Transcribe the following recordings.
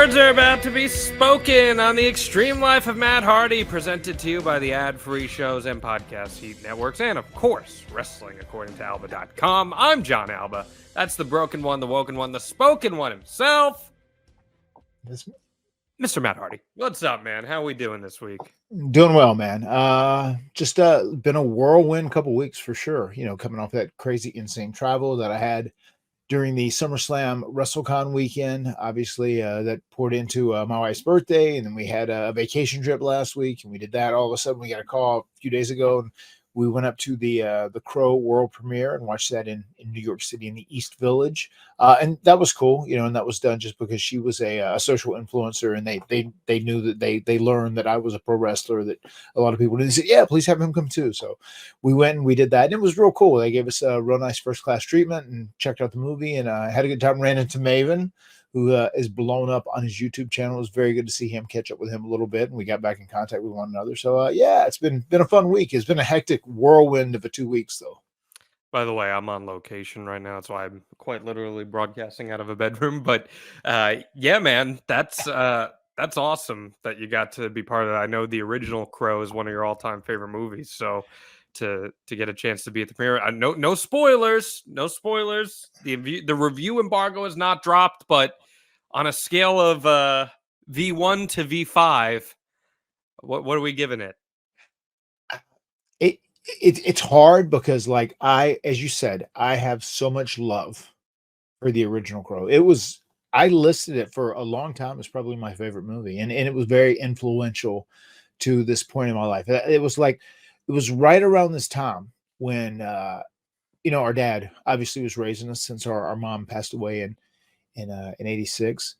Words are about to be spoken on the Extreme Life of Matt Hardy, presented to you by the ad-free shows and podcast heat networks, and of course, wrestling according to Alba.com. I'm Jon Alba. That's the broken one, the woken one, the spoken one himself, Mr. Matt Hardy. What's up, man? How are we doing this week? Doing well, man. Just been a whirlwind couple weeks for sure. You know, coming off that crazy, insane travel that I had during the SummerSlam WrestleCon weekend. Obviously, that poured into my wife's birthday, and then we had a vacation trip last week, and we did that. All of a sudden, we got a call a few days ago, and we went up to the Crow world premiere and watched that in New York City in the East Village, and that was cool, you know. And that was done just because she was a social influencer, and they knew that they learned that I was a pro wrestler that a lot of people knew. They said, "Yeah, please have him come too." So we went and we did that, and it was real cool. They gave us a real nice first class treatment and checked out the movie, and had a good time. Ran into Maven, who is blown up on his YouTube channel. It was very good to see him, catch up with him a little bit, and we got back in contact with one another. So yeah, it's been a fun week. It's been a hectic whirlwind of 2 weeks though. By the way, I'm on location right now. That's why I'm quite literally broadcasting out of a bedroom. But yeah, man, that's awesome that you got to be part of that. I know the original Crow is one of your all-time favorite movies. So to get a chance to be at the premiere, no spoilers, no spoilers. The review embargo is not dropped, but on a scale of V1 to V5, what are we giving it? It's hard because, like, as you said, I have so much love for the original Crow. I listed it for a long time as probably my favorite movie, and it was very influential to this point in my life. It was right around this time when our dad obviously was raising us, since our mom passed away in 86,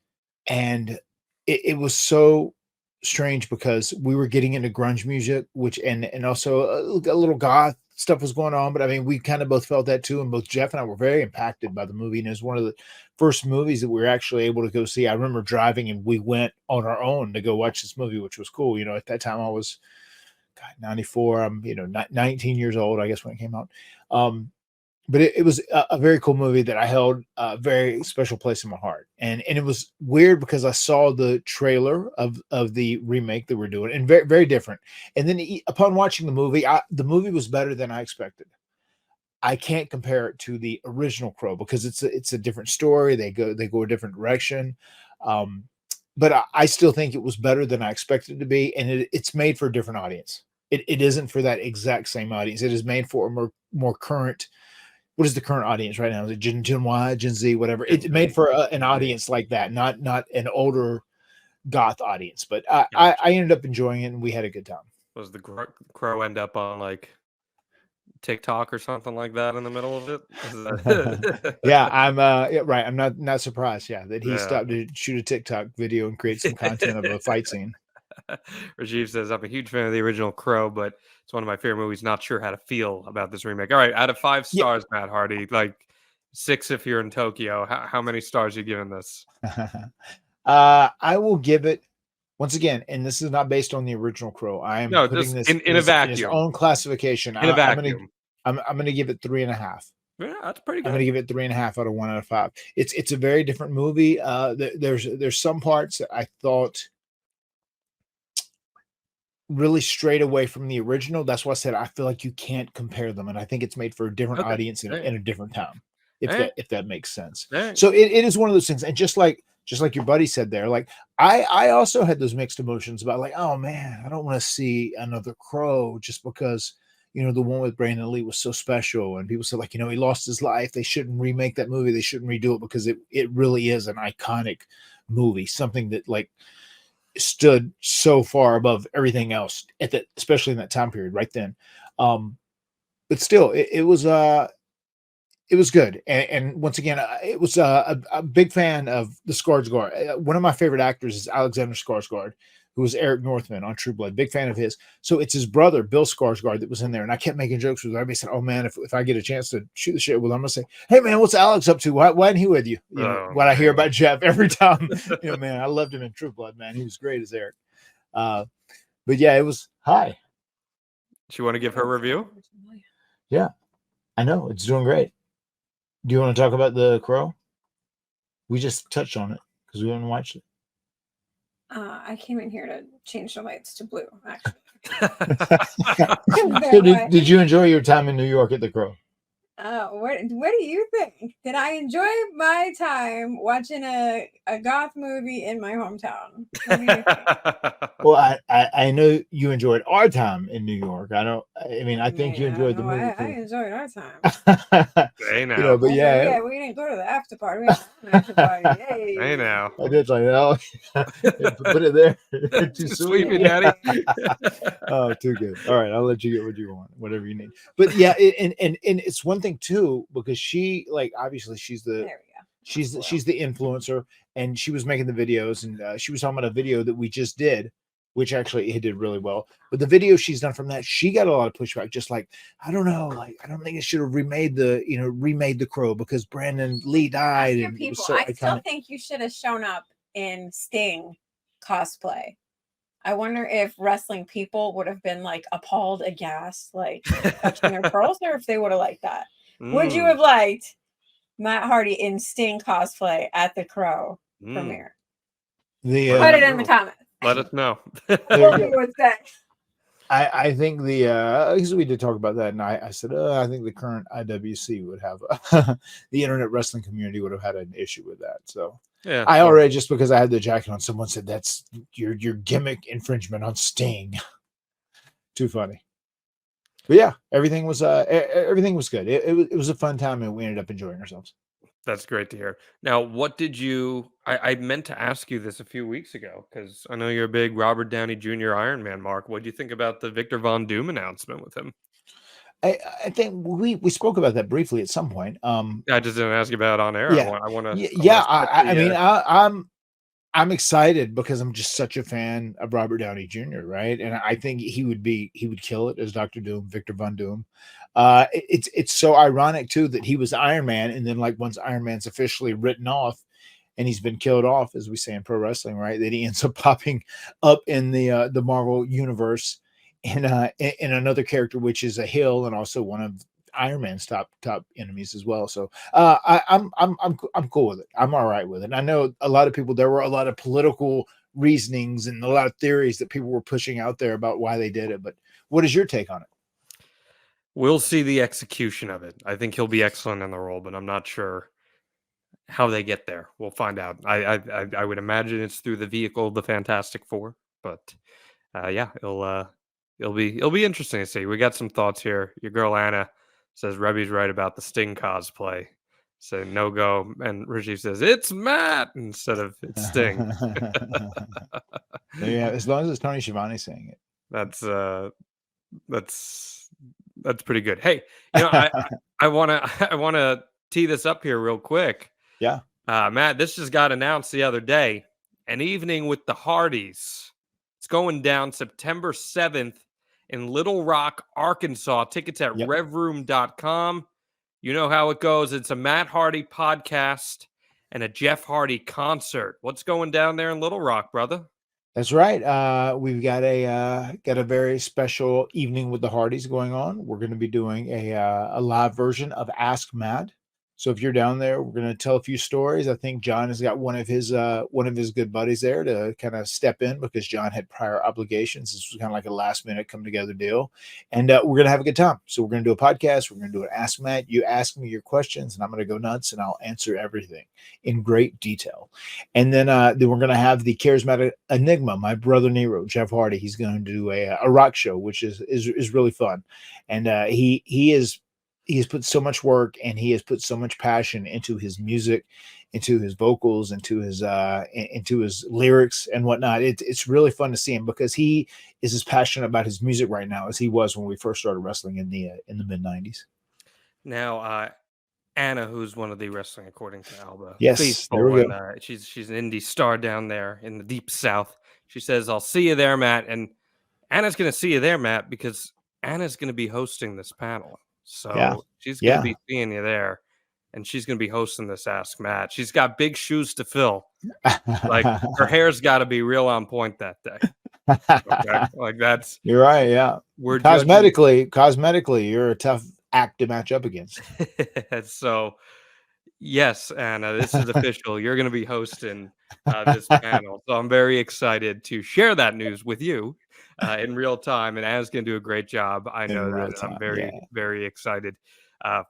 and it was so strange because we were getting into grunge music, which and also a little goth stuff was going on. But I mean, we kind of both felt that too, and both Jeff and I were very impacted by the movie, and it was one of the first movies that we were actually able to go see. I remember driving, and we went on our own to go watch this movie, which was cool. You know, at that time I was 94. I'm 19 years old, I guess, when it came out. But it was a very cool movie that I held a very special place in my heart. And it was weird because I saw the trailer of the remake that we're doing, and very, very different. And then upon watching the movie was better than I expected. I can't compare it to the original Crow because it's a different story. They go a different direction. But I still think it was better than I expected it to be. And it's made for a different audience. It isn't for that exact same audience. It is made for a more current. What is the current audience right now? Is it Gen Y, Gen Z, whatever? It's made for an audience like that, not an older goth audience. But I ended up enjoying it, and we had a good time. Was the Crow end up on like TikTok or something like that in the middle of it? Yeah, I'm right. I'm not surprised. Yeah, that he stopped to shoot a TikTok video and create some content of a fight scene. Rajiv says, I'm a huge fan of the original Crow, but it's one of my favorite movies. Not sure how to feel about this remake. All right, out of 5 stars, Matt Hardy, like 6 if you're in Tokyo. How many stars are you giving this? I will give it, once again, and this is not based on the original Crow. I am putting this in a vacuum. In its own classification. In a vacuum. I'm going to give it 3.5. Yeah, that's pretty good. I'm going to give it 3.5 out of 1 out of 5. It's a very different movie. There's some parts that I thought really strayed away from the original. That's why I said I feel like you can't compare them, and I think it's made for a different audience in a different time, if that makes sense. So it is one of those things. And just like your buddy said there, like I also had those mixed emotions about, like, oh man, I don't want to see another Crow just because the one with Brandon Lee was so special, and people said, like, he lost his life, they shouldn't remake that movie, they shouldn't redo it, because it really is an iconic movie, something that, like, stood so far above everything else especially in that time period right then. But still, it was good. And once again, it was a big fan of the Skarsgård. One of my favorite actors is Alexander Skarsgård, who was Eric Northman on True Blood. Big fan of his. So it's his brother, Bill Skarsgård, that was in there. And I kept making jokes with him. Everybody said, oh man, if I get a chance to shoot the shit with him, I'm going to say, hey man, what's Alex up to? Why isn't he with you? What I hear about Jeff every time. Man, I loved him in True Blood, man. He was great as Eric. But yeah, it was hi. Do you want to give her a review? Yeah, I know. It's doing great. Do you want to talk about the Crow? We just touched on it because we haven't watched it. I came in here to change the lights to blue, actually. So did you enjoy your time in New York at the Crow? What do you think? Did I enjoy my time watching a goth movie in my hometown? What do you think? Well, I know you enjoyed our time in New York. I mean, I think you enjoyed the movie I too. enjoyed our time. Hey now. You know, but yeah, we didn't go to the after party. We went to an after party. Hey. Hey now. I did like that. Put it there. Too sweet, Sweet, daddy. Oh, too good. All right, I'll let you get what you want, whatever you need. But yeah, and it's one thing too, because she, like, obviously she's the she's the influencer, and she was making the videos, and she was talking about a video that we just did, which actually it did really well. But the video she's done from that, she got a lot of pushback. Just like, I don't know, like, I don't think it should have remade the Crow because Brandon Lee died, and it was so iconic. Still think you should have shown up in Sting cosplay. I wonder if wrestling people would have been like appalled, aghast, like touching their pearls, or if they would have liked that. Would you have liked Matt Hardy in Sting cosplay at the Crow premiere? Put it in the comments. Let us know. What you would say. I think because we did talk about that, and I said I think the current IWC would have the internet wrestling community would have had an issue with that. So yeah, I already, just because I had the jacket on, someone said that's your gimmick infringement on Sting. Too funny. But yeah, everything was good. It was a fun time, and we ended up enjoying ourselves. That's great to hear. Now, what did you... I meant to ask you this a few weeks ago, because I know you're a big Robert Downey Jr. Iron Man, Mark. What do you think about the Victor Von Doom announcement with him? I think we spoke about that briefly at some point. I just didn't ask you about it on air. Yeah, I want to... I mean, I'm excited because I'm just such a fan of Robert Downey Jr., right? And I think he would kill it as Dr. Doom, Victor Von Doom. It's so ironic too that he was Iron Man, and then, like, once Iron Man's officially written off and he's been killed off, as we say in pro wrestling, right, that he ends up popping up in the Marvel universe in another character, which is a Hill, and also one of Iron Man's top enemies as well. So I'm cool with it. I'm all right with it. And I know a lot of people, there were a lot of political reasonings and a lot of theories that people were pushing out there about why they did it. But what is your take on it? We'll see the execution of it. I think he'll be excellent in the role, but I'm not sure how they get there. We'll find out. I would imagine it's through the vehicle of the Fantastic Four, but yeah, it'll be interesting to see. We got some thoughts here. Your girl Anna says Rebby's right about the Sting cosplay. So no go, and Rajiv says it's Matt instead of it's Sting. Yeah, as long as it's Tony Schiavone saying it. That's pretty good. Hey, I wanna tee this up here real quick. Yeah. Matt, this just got announced the other day. An Evening with the Hardys. It's going down September 7th in Little Rock, Arkansas. Tickets at revroom.com. You know how it goes. It's a Matt Hardy podcast and a Jeff Hardy concert. What's going down there in Little Rock, brother? That's right. We've got a very special evening with the Hardys going on. We're going to be doing a live version of Ask Matt. So if you're down there, we're going to tell a few stories. I think John has got one of his good buddies there to kind of step in because John had prior obligations. This was kind of like a last minute come together deal, and we're going to have a good time. So we're going to do a podcast. We're going to do an Ask Matt. You ask me your questions, and I'm going to go nuts, and I'll answer everything in great detail. And then we're going to have the charismatic enigma, my brother Nero, Jeff Hardy. He's going to do a rock show, which is really fun, and he has put so much work and he has put so much passion into his music, into his vocals, into his lyrics and whatnot. It's really fun to see him because he is as passionate about his music right now as he was when we first started wrestling in the mid 90s. Now, Anna, who's one of the Wrestling According to Alba, yes, faithful, there we go. She's an indie star down there in the deep South. She says, "I'll see you there, Matt." And Anna's going to see you there, Matt, because Anna's going to be hosting this panel. So she's going to be seeing you there, and she's going to be hosting this Ask Matt. She's got big shoes to fill. Like, her hair's got to be real on point that day. Okay? Like, that's... You're right, yeah. We're cosmetically, you're a tough act to match up against. So, Yes, Anna, this is official. You're going to be hosting this panel. So I'm very excited to share that news with you in real time. And Anna's going to do a great job. I In know real that I'm time. very, Yeah. very excited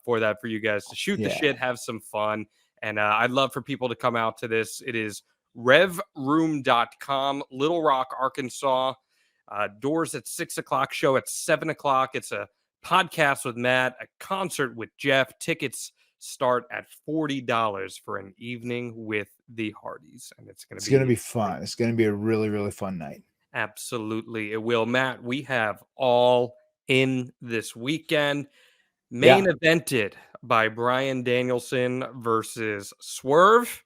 for that, for you guys to shoot the Yeah. shit, have some fun. And I'd love for people to come out to this. It is revroom.com, Little Rock, Arkansas. Doors at 6 o'clock, show at 7 o'clock. It's a podcast with Matt, a concert with Jeff. Tickets start at $40 for an evening with the Hardys, and it's going to be fun. It's going to be a really, really fun night. Absolutely, it will. Matt, we have all in this weekend. Main evented by Bryan Danielson versus Swerve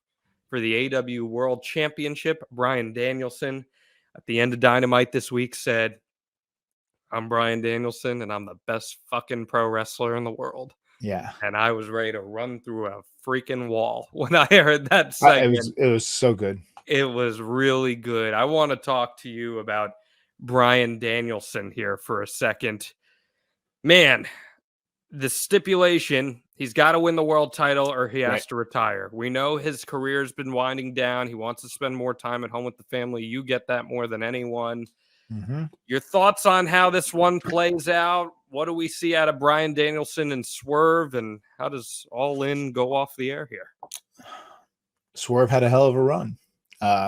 for the AW World Championship. Bryan Danielson, at the end of Dynamite this week, said, "I'm Bryan Danielson, and I'm the best fucking pro wrestler in the world." Yeah. And I was ready to run through a freaking wall when I heard that segment. It was so good. It was really good. I want to talk to you about Bryan Danielson here for a second. Man, the stipulation, he's got to win the world title or he has to retire. We know his career's been winding down. He wants to spend more time at home with the family. You get that more than anyone. Mm-hmm. Your thoughts on how this one plays out? What do we see out of Bryan Danielson and Swerve, and how does All In go off the air here? Swerve had a hell of a run.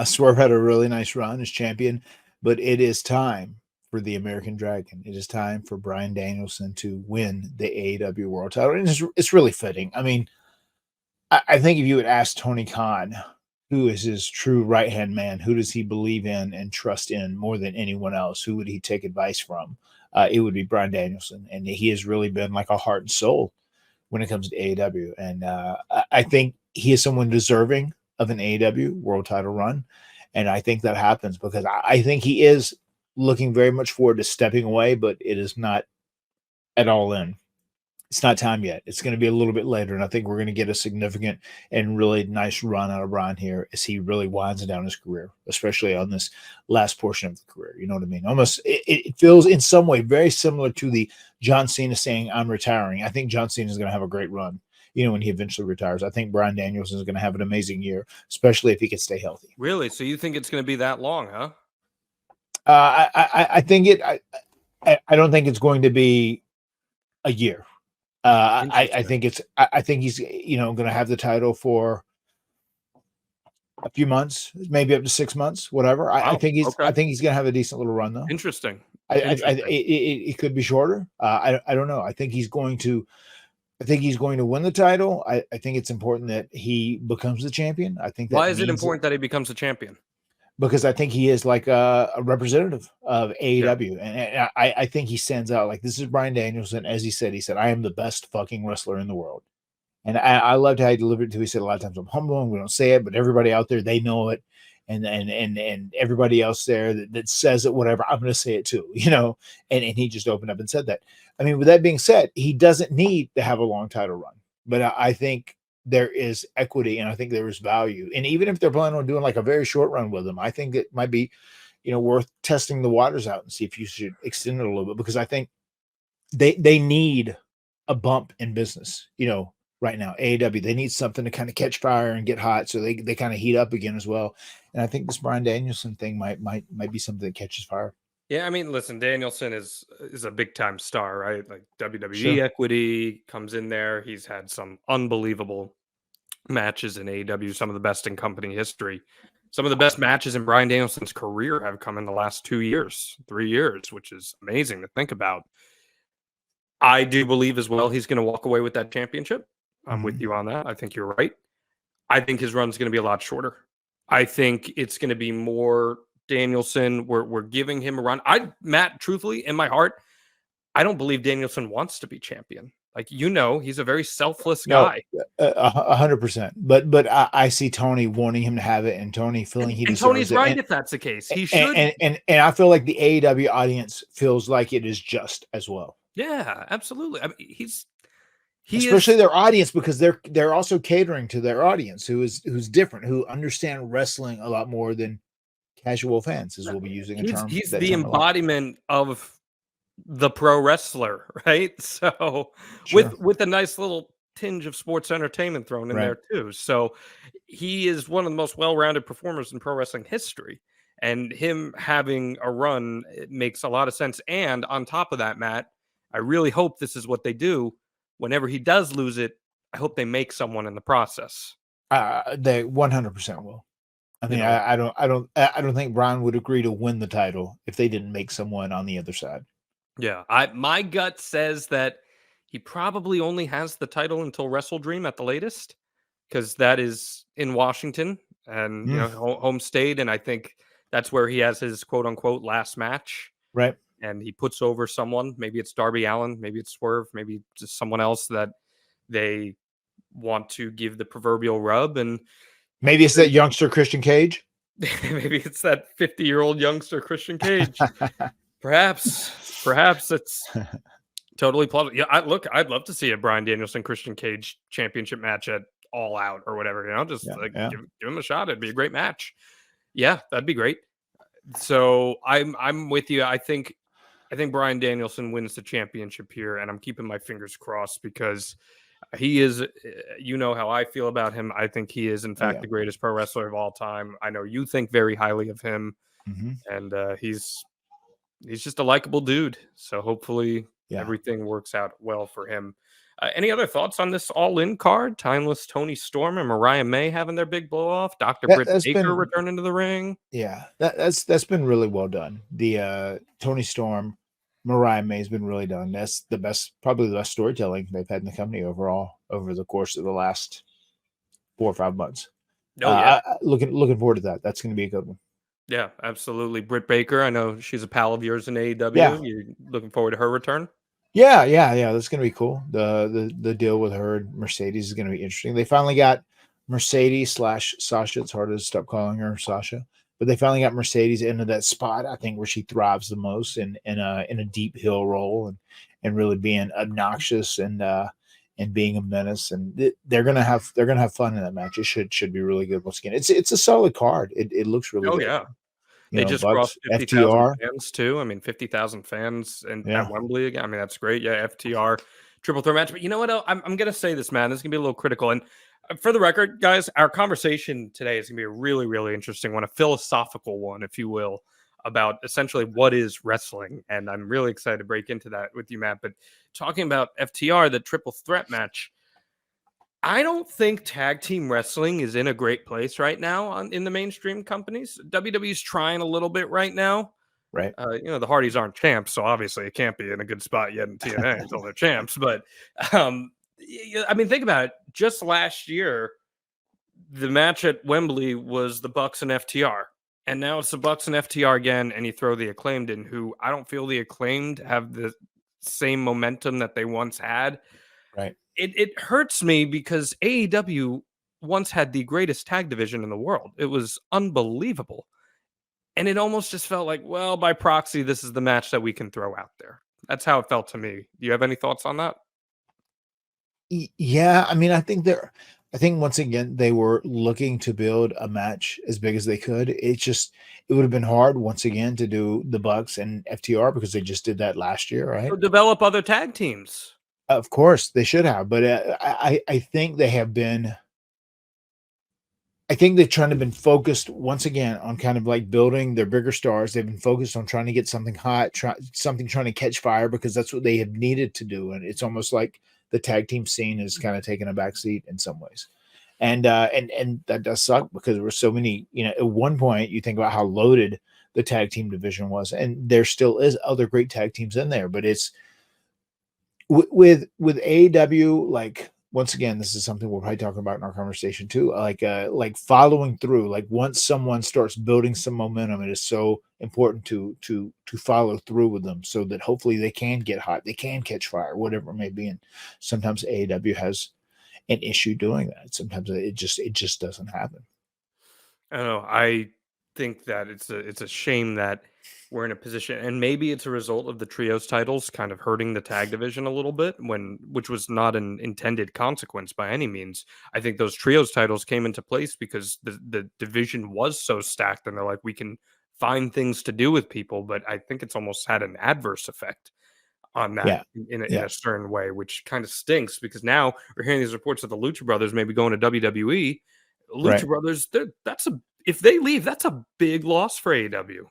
Swerve had a really nice run as champion, but it is time for the American Dragon. It is time for Bryan Danielson to win the AEW World Title, and it's really fitting. I mean, I think if you would ask Tony Khan, who is his true right-hand man, who does he believe in and trust in more than anyone else, who would he take advice from? It would be Bryan Danielson, and he has really been like a heart and soul when it comes to AEW. And I think he is someone deserving of an AEW world title run. And I think that happens because I think he is looking very much forward to stepping away, but it is not at all in. It's not time yet. It's going to be a little bit later. And I think we're going to get a significant and really nice run out of Bryan here as he really winds down his career, especially on this last portion of the career. You know what I mean? Almost, it feels in some way very similar to the John Cena saying, "I'm retiring." I think John Cena is going to have a great run, you know, when he eventually retires. I think Bryan Danielson is going to have an amazing year, especially if he can stay healthy. Really? So you think it's going to be that long, huh? I think it, I don't think it's going to be a year. I think he's, you know, going to have the title for a few months, maybe up to 6 months, whatever. Wow. I think he's going to have a decent little run though. Interesting. It could be shorter. I don't know. I think he's going to win the title. I think it's important that he becomes the champion. I think that why is it important that he becomes a champion? Because I think he is like a representative of AEW. Yeah. And I think he stands out. Like, this is Bryan Danielson. As he said, "I am the best fucking wrestler in the world." And I loved how he delivered it too. He said, "A lot of times I'm humble and we don't say it, but everybody out there, they know it. And everybody else there that says it, whatever, I'm going to say it too," you know? And he just opened up and said that. I mean, with that being said, he doesn't need to have a long title run, but I think there is equity and I think there is value. And even if they're planning on doing like a very short run with him, I think it might be, you know, worth testing the waters out and see if you should extend it a little bit, because I think they need a bump in business, you know, right now. AEW, they need something to kind of catch fire and get hot so they kind of heat up again as well. And I think this Bryan Danielson thing might be something that catches fire. Yeah, I mean, listen, Danielson is a big time star, right? Like WWE equity comes in there. He's had some unbelievable matches in AEW, some of the best in company history. Some of the best matches in Bryan Danielson's career have come in the last 2 years, 3 years, which is amazing to think about. I do believe as well he's going to walk away with that championship. I'm with you on that. I think you're right. I think his run's going to be a lot shorter. I think it's going to be more Danielson. We're giving him a run. Matt, truthfully, in my heart, I don't believe Danielson wants to be champion. Like, you know, he's a very selfless guy. 100%. But I see Tony wanting him to have it, and Tony feeling he deserves it. And Tony's right if that's the case. He should. And I feel like the AEW audience feels like it is just as well. Yeah, absolutely. I mean, especially their audience, because they're also catering to their audience who's different, who understand wrestling a lot more than casual fans, as we'll be using a term. He's the embodiment of the pro wrestler, right? So with a nice little tinge of sports entertainment thrown in Right. there too. So he is one of the most well-rounded performers in pro wrestling history. And him having a run, it makes a lot of sense. And on top of that, Matt, I really hope this is what they do. Whenever he does lose it, I hope they make someone in the process. They 100% will. I You mean, know, I don't think Brian would agree to win the title if they didn't make someone on the other side. yeah. My gut says that he probably only has the title until Wrestle Dream at the latest, because that is in Washington and Mm, home state, and I think that's where he has his quote unquote last match. right. And he puts over someone. Maybe it's Darby Allin, maybe it's Swerve, maybe just someone else that they want to give the proverbial rub. And Maybe it's that youngster Christian Cage. maybe it's that 50-year-old youngster Christian Cage. Perhaps it's totally plausible. Yeah, I'd love to see a Bryan Danielson Christian Cage championship match at All Out or whatever. Just Yeah. give him a shot. It'd be a great match. Yeah, that'd be great. So I'm with you. I think Bryan Danielson wins the championship here, and I'm keeping my fingers crossed because he is, you know how I feel about him. I think he is, in fact, Yeah. the greatest pro wrestler of all time. I know you think very highly of him, Mhm. and he's just a likable dude. So hopefully Yeah. everything works out well for him. Any other thoughts on this all-in card? Timeless Tony Storm and Mariah May having their big blow-off. Dr. Britt That's Baker been returning to the ring. Yeah, that's been really well done. The Tony Storm, Mariah May has been really done. That's the best, probably the best storytelling they've had in the company overall over the course of the last 4 or 5 months. Oh, yeah. Looking forward to that. That's going to be a good one. Yeah, absolutely. Britt Baker, I know she's a pal of yours in AEW. Yeah. You're looking forward to her return? Yeah. That's going to be cool. The deal with her and Mercedes is going to be interesting. They finally got Mercedes / Sasha. It's hard to stop calling her Sasha, but they finally got Mercedes into that spot, I think, where she thrives the most in a deep heel role and really being obnoxious and being a menace. And they're gonna have fun in that match. It should be really good. Once again, it's a solid card. It looks really Oh, good. yeah. You They know, just Bucks, crossed 50,000 FTR. fans too. I mean, 50,000 fans Yeah. at Wembley again. I mean, that's great. Yeah, FTR triple threat match. But you know what? I'm going to say this, man. This is going to be a little critical. And for the record, guys, our conversation today is going to be a really, really interesting one, a philosophical one, if you will, about essentially what is wrestling. And I'm really excited to break into that with you, Matt. But talking about FTR, the triple threat match, I don't think tag team wrestling is in a great place right now in the mainstream companies. WWE's trying a little bit right now. Right. The Hardys aren't champs, so obviously it can't be in a good spot yet in TNA until they're champs. But I mean, think about it. Just last year, the match at Wembley was the Bucks and FTR, and now it's the Bucks and FTR again. And you throw the Acclaimed in, who I don't feel the Acclaimed have the same momentum that they once had. Right. It hurts me because AEW once had the greatest tag division in the world. It was unbelievable. And it almost just felt like, well, by proxy, this is the match that we can throw out there. That's how it felt to me. Do you have any thoughts on that? Yeah, I mean, I think once again they were looking to build a match as big as they could. It would have been hard once again to do the Bucks and FTR because they just did that last year, right? So develop other tag teams. Of course, they should have, but I think they have been. I think they've trying to been focused once again on kind of like building their bigger stars. They've been focused on trying to get something hot, trying to catch fire because that's what they have needed to do. And it's almost like the tag team scene is kind of taking a backseat in some ways. And that does suck because there were so many, at one point you think about how loaded the tag team division was, and there still is other great tag teams in there, but it's with AEW, like, once again, this is something we'll probably talk about in our conversation too. Like following through, like once someone starts building some momentum, it is so important to follow through with them so that hopefully they can get hot, they can catch fire, whatever it may be. And sometimes AEW has an issue doing that. Sometimes it just doesn't happen. I don't know. I think that it's a shame that we're in a position, and maybe it's a result of the trios titles kind of hurting the tag division a little bit, which was not an intended consequence by any means. I think those trios titles came into place because the division was so stacked, and they're like, we can find things to do with people. But I think it's almost had an adverse effect. on that Yeah. in a certain way, which kind of stinks because now we're hearing these reports of the Lucha Brothers maybe going to WWE. Lucha Right. Brothers, if they leave, that's a big loss for AEW.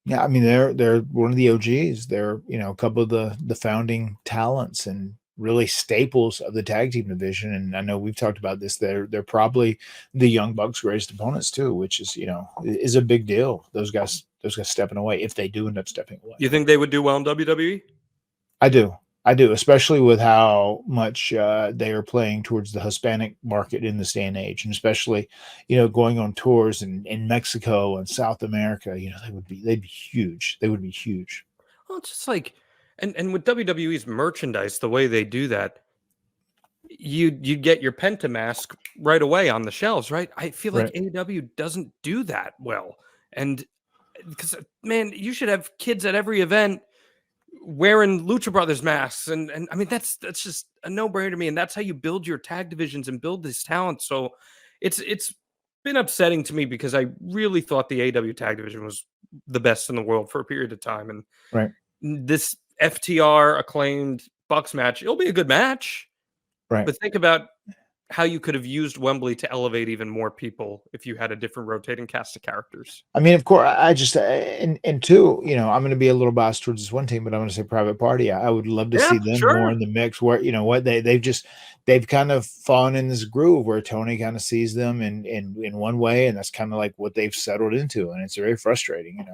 Yeah, I mean they're one of the OGs. They're, a couple of the founding talents and really staples of the tag team division. And I know we've talked about this. They're probably the Young Bucks' greatest opponents too, which is a big deal. Those guys stepping away if they do end up stepping away. You think they would do well in WWE? I do, especially with how much they are playing towards the Hispanic market in this day and age, and especially, going on tours in Mexico and South America. They'd be huge. They would be huge. Well, it's just like, and with WWE's merchandise, the way they do that, you'd get your Penta mask right away on the shelves, right? I feel like AEW doesn't do that well, and because man, you should have kids at every event wearing Lucha Brothers masks, and I mean that's just a no-brainer to me, and that's how you build your tag divisions and build this talent. So it's been upsetting to me because I really thought the AEW tag division was the best in the world for a period of time, and this FTR acclaimed Bucks match, it'll be a good match, but think about how you could have used Wembley to elevate even more people if you had a different rotating cast of characters. I mean, of course, I just and two, I'm going to be a little biased towards this one team, but I'm going to say Private Party. I would love to see them more in the mix. Where what they've kind of fallen in this groove where Tony kind of sees them in one way, and that's kind of like what they've settled into, and it's very frustrating.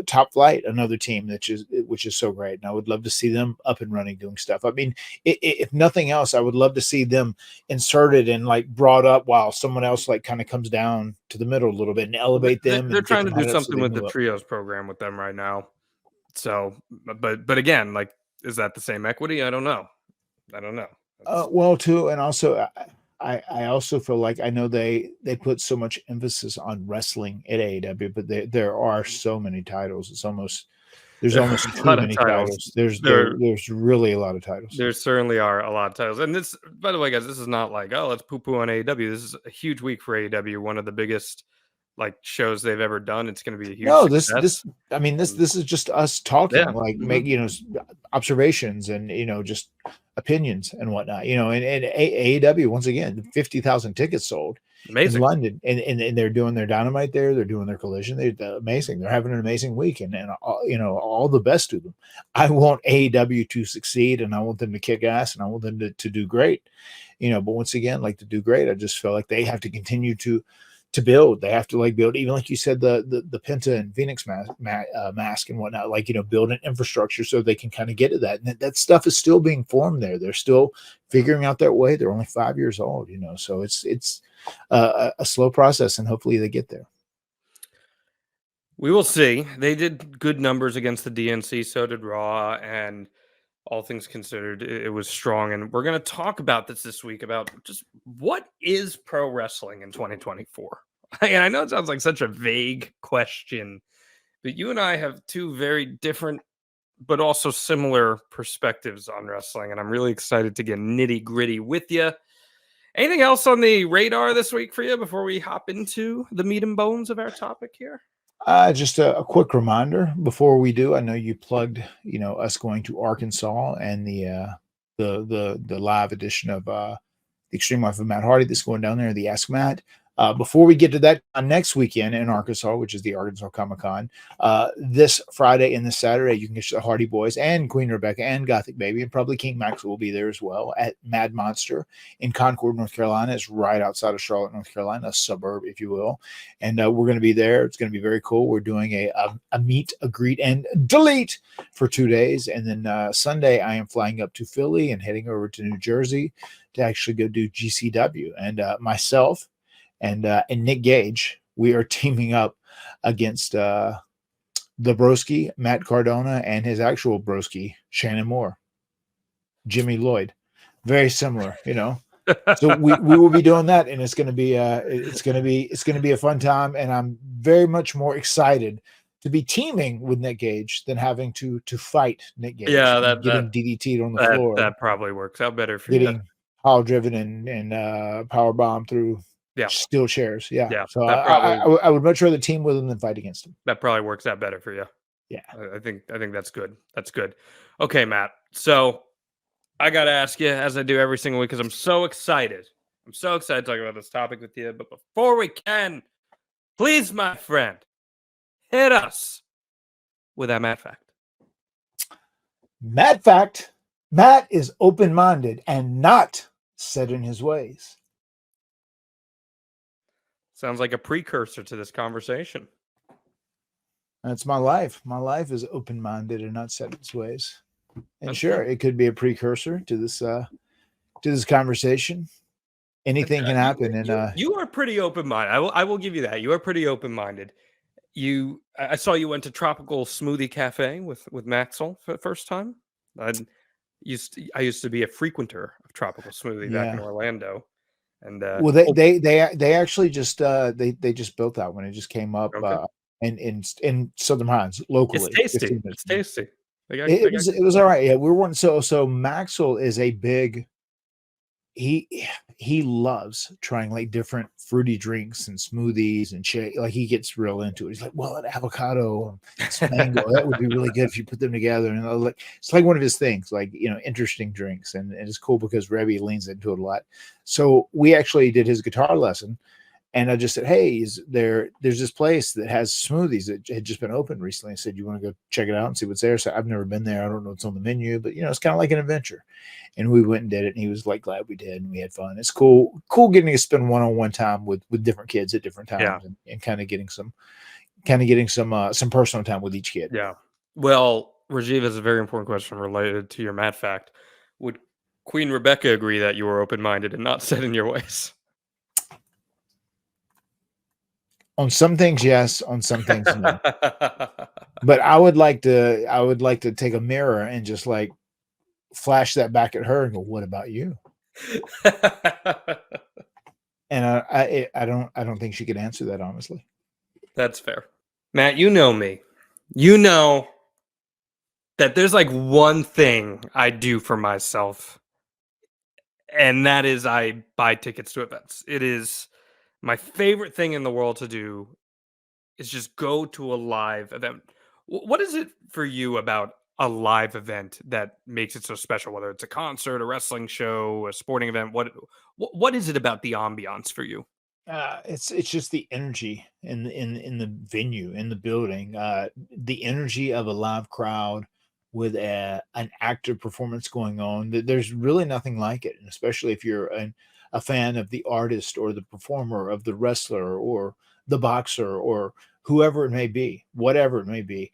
Top Flight, another team which is so great, and I would love to see them up and running, doing stuff. I mean, if nothing else, I would love to see them inserted and like brought up while someone else like kind of comes down to the middle a little bit and elevate them. They're trying to do something with the trios program with them right now. So, but again, like, is that the same equity? I don't know. Well, too, and also I also feel like I know they put so much emphasis on wrestling at AEW, but there are so many titles. There's almost too many titles. There's really a lot of titles. There certainly are a lot of titles. And this, by the way, guys, this is not like, oh, let's poo-poo on AEW. This is a huge week for AEW, one of the biggest like shows they've ever done. It's going to be a huge success. This is just us talking, make observations and just opinions and whatnot. And AEW, once again, 50,000 tickets sold. Amazing. In London, and they're doing their Dynamite there. They're doing their Collision. They're amazing. They're having an amazing week, and all the best to them. I want AEW to succeed, and I want them to kick ass, and I want them to do great. But once again, like to do great, I just feel like they have to continue to build. They have to build, even like you said, the Penta and Phoenix mask and whatnot. Build an infrastructure so they can kind of get to that. And that stuff is still being formed there. They're still figuring out their way. They're only 5 years old, so it's a slow process, and hopefully they get there. We will see. They did good numbers against the DNC, so did Raw, and all things considered, it was strong. And we're going to talk about this week, about just what is pro wrestling in 2024. And I know it sounds like such a vague question, but you and I have two very different but also similar perspectives on wrestling, and I'm really excited to get nitty gritty with you. Anything else on the radar this week for you before we hop into the meat and bones of our topic here? Just a quick reminder before we do. I know you plugged, us going to Arkansas and the live edition of the Extreme Life of Matt Hardy that's going down there, the Ask Matt. Before we get to that, next weekend in Arkansas, which is the Arkansas Comic-Con, this Friday and this Saturday, you can get the Hardy Boys and Queen Rebecca and Gothic Baby, and probably King Max will be there as well at Mad Monster in Concord, North Carolina. It's right outside of Charlotte, North Carolina, a suburb, if you will. And we're going to be there. It's going to be very cool. We're doing a meet, a greet, and delete for 2 days. And then Sunday, I am flying up to Philly and heading over to New Jersey to actually go do GCW. And myself and Nick Gage, we are teaming up against the broski, Matt Cardona, and his actual broski, Shannon Moore, Jimmy Lloyd. Very similar, So we will be doing that, and it's going to be a fun time, and I'm very much more excited to be teaming with Nick Gage than having to fight Nick Gage. Yeah, getting DDT'd on the floor. That probably works out better for you. Getting pile driven and power bomb through steel chairs. Yeah. So I would much rather team with him than fight against him. That probably works out better for you. Yeah. I think that's good. That's good. Okay, Matt. So I gotta ask you, as I do every single week, because I'm so excited. I'm so excited to talk about this topic with you. But before we can, please, my friend, hit us with that Matt fact. Matt fact: Matt is open-minded and not set in his ways. Sounds like a precursor to this conversation. That's my life. My life is open-minded and not set in its ways. And That's sure, good. it could be a precursor to this conversation. Anything can happen. And You are pretty open-minded. I will give you that. You are pretty open-minded. I saw you went to Tropical Smoothie Cafe with Maxwell for the first time. I used to be a frequenter of Tropical Smoothie back in yeah. Orlando. And Well, they actually just they just built that one. It just came up okay. in Southern Hines It's locally. tasty. 15 minutes It's from here. tasty. It was all right. Yeah, we were one. So Maxwell is a big. He loves trying like different fruity drinks and smoothies and shake. Like he gets real into it. He's like, well, an avocado, and mango, that would be really good if you put them together. And like it's like one of his things, like interesting drinks, and it's cool because Rebby leans into it a lot. So we actually did his guitar lesson. And I just said, hey, there's this place that has smoothies that had just been opened recently. I said, you want to go check it out and see what's there? So I've never been there. I don't know what's on the menu, but it's kind of like an adventure. And we went and did it. And he was like, glad we did. And we had fun. It's cool getting to spend one-on-one time with different kids at different times and kind of getting some personal time with each kid. Yeah. Well, Rajiv has a very important question related to your Matt fact. Would Queen Rebecca agree that you were open-minded and not set in your ways? On some things, yes. On some things, no. But I would like to take a mirror and just like flash that back at her and go, what about you? And I don't think she could answer that honestly. That's fair. Matt, you know me. You know that there's like one thing I do for myself, and that is I buy tickets to events. It is my favorite thing in the world to do is just go to a live event. What is it for you about a live event that makes it so special? Whether it's a concert, a wrestling show, a sporting event, what is it about the ambiance for you? It's just the energy in the venue, in the building, the energy of a live crowd with an active performance going on. There's really nothing like it, and especially if you're a fan of the artist or the performer, of the wrestler or the boxer or whoever it may be, whatever it may be.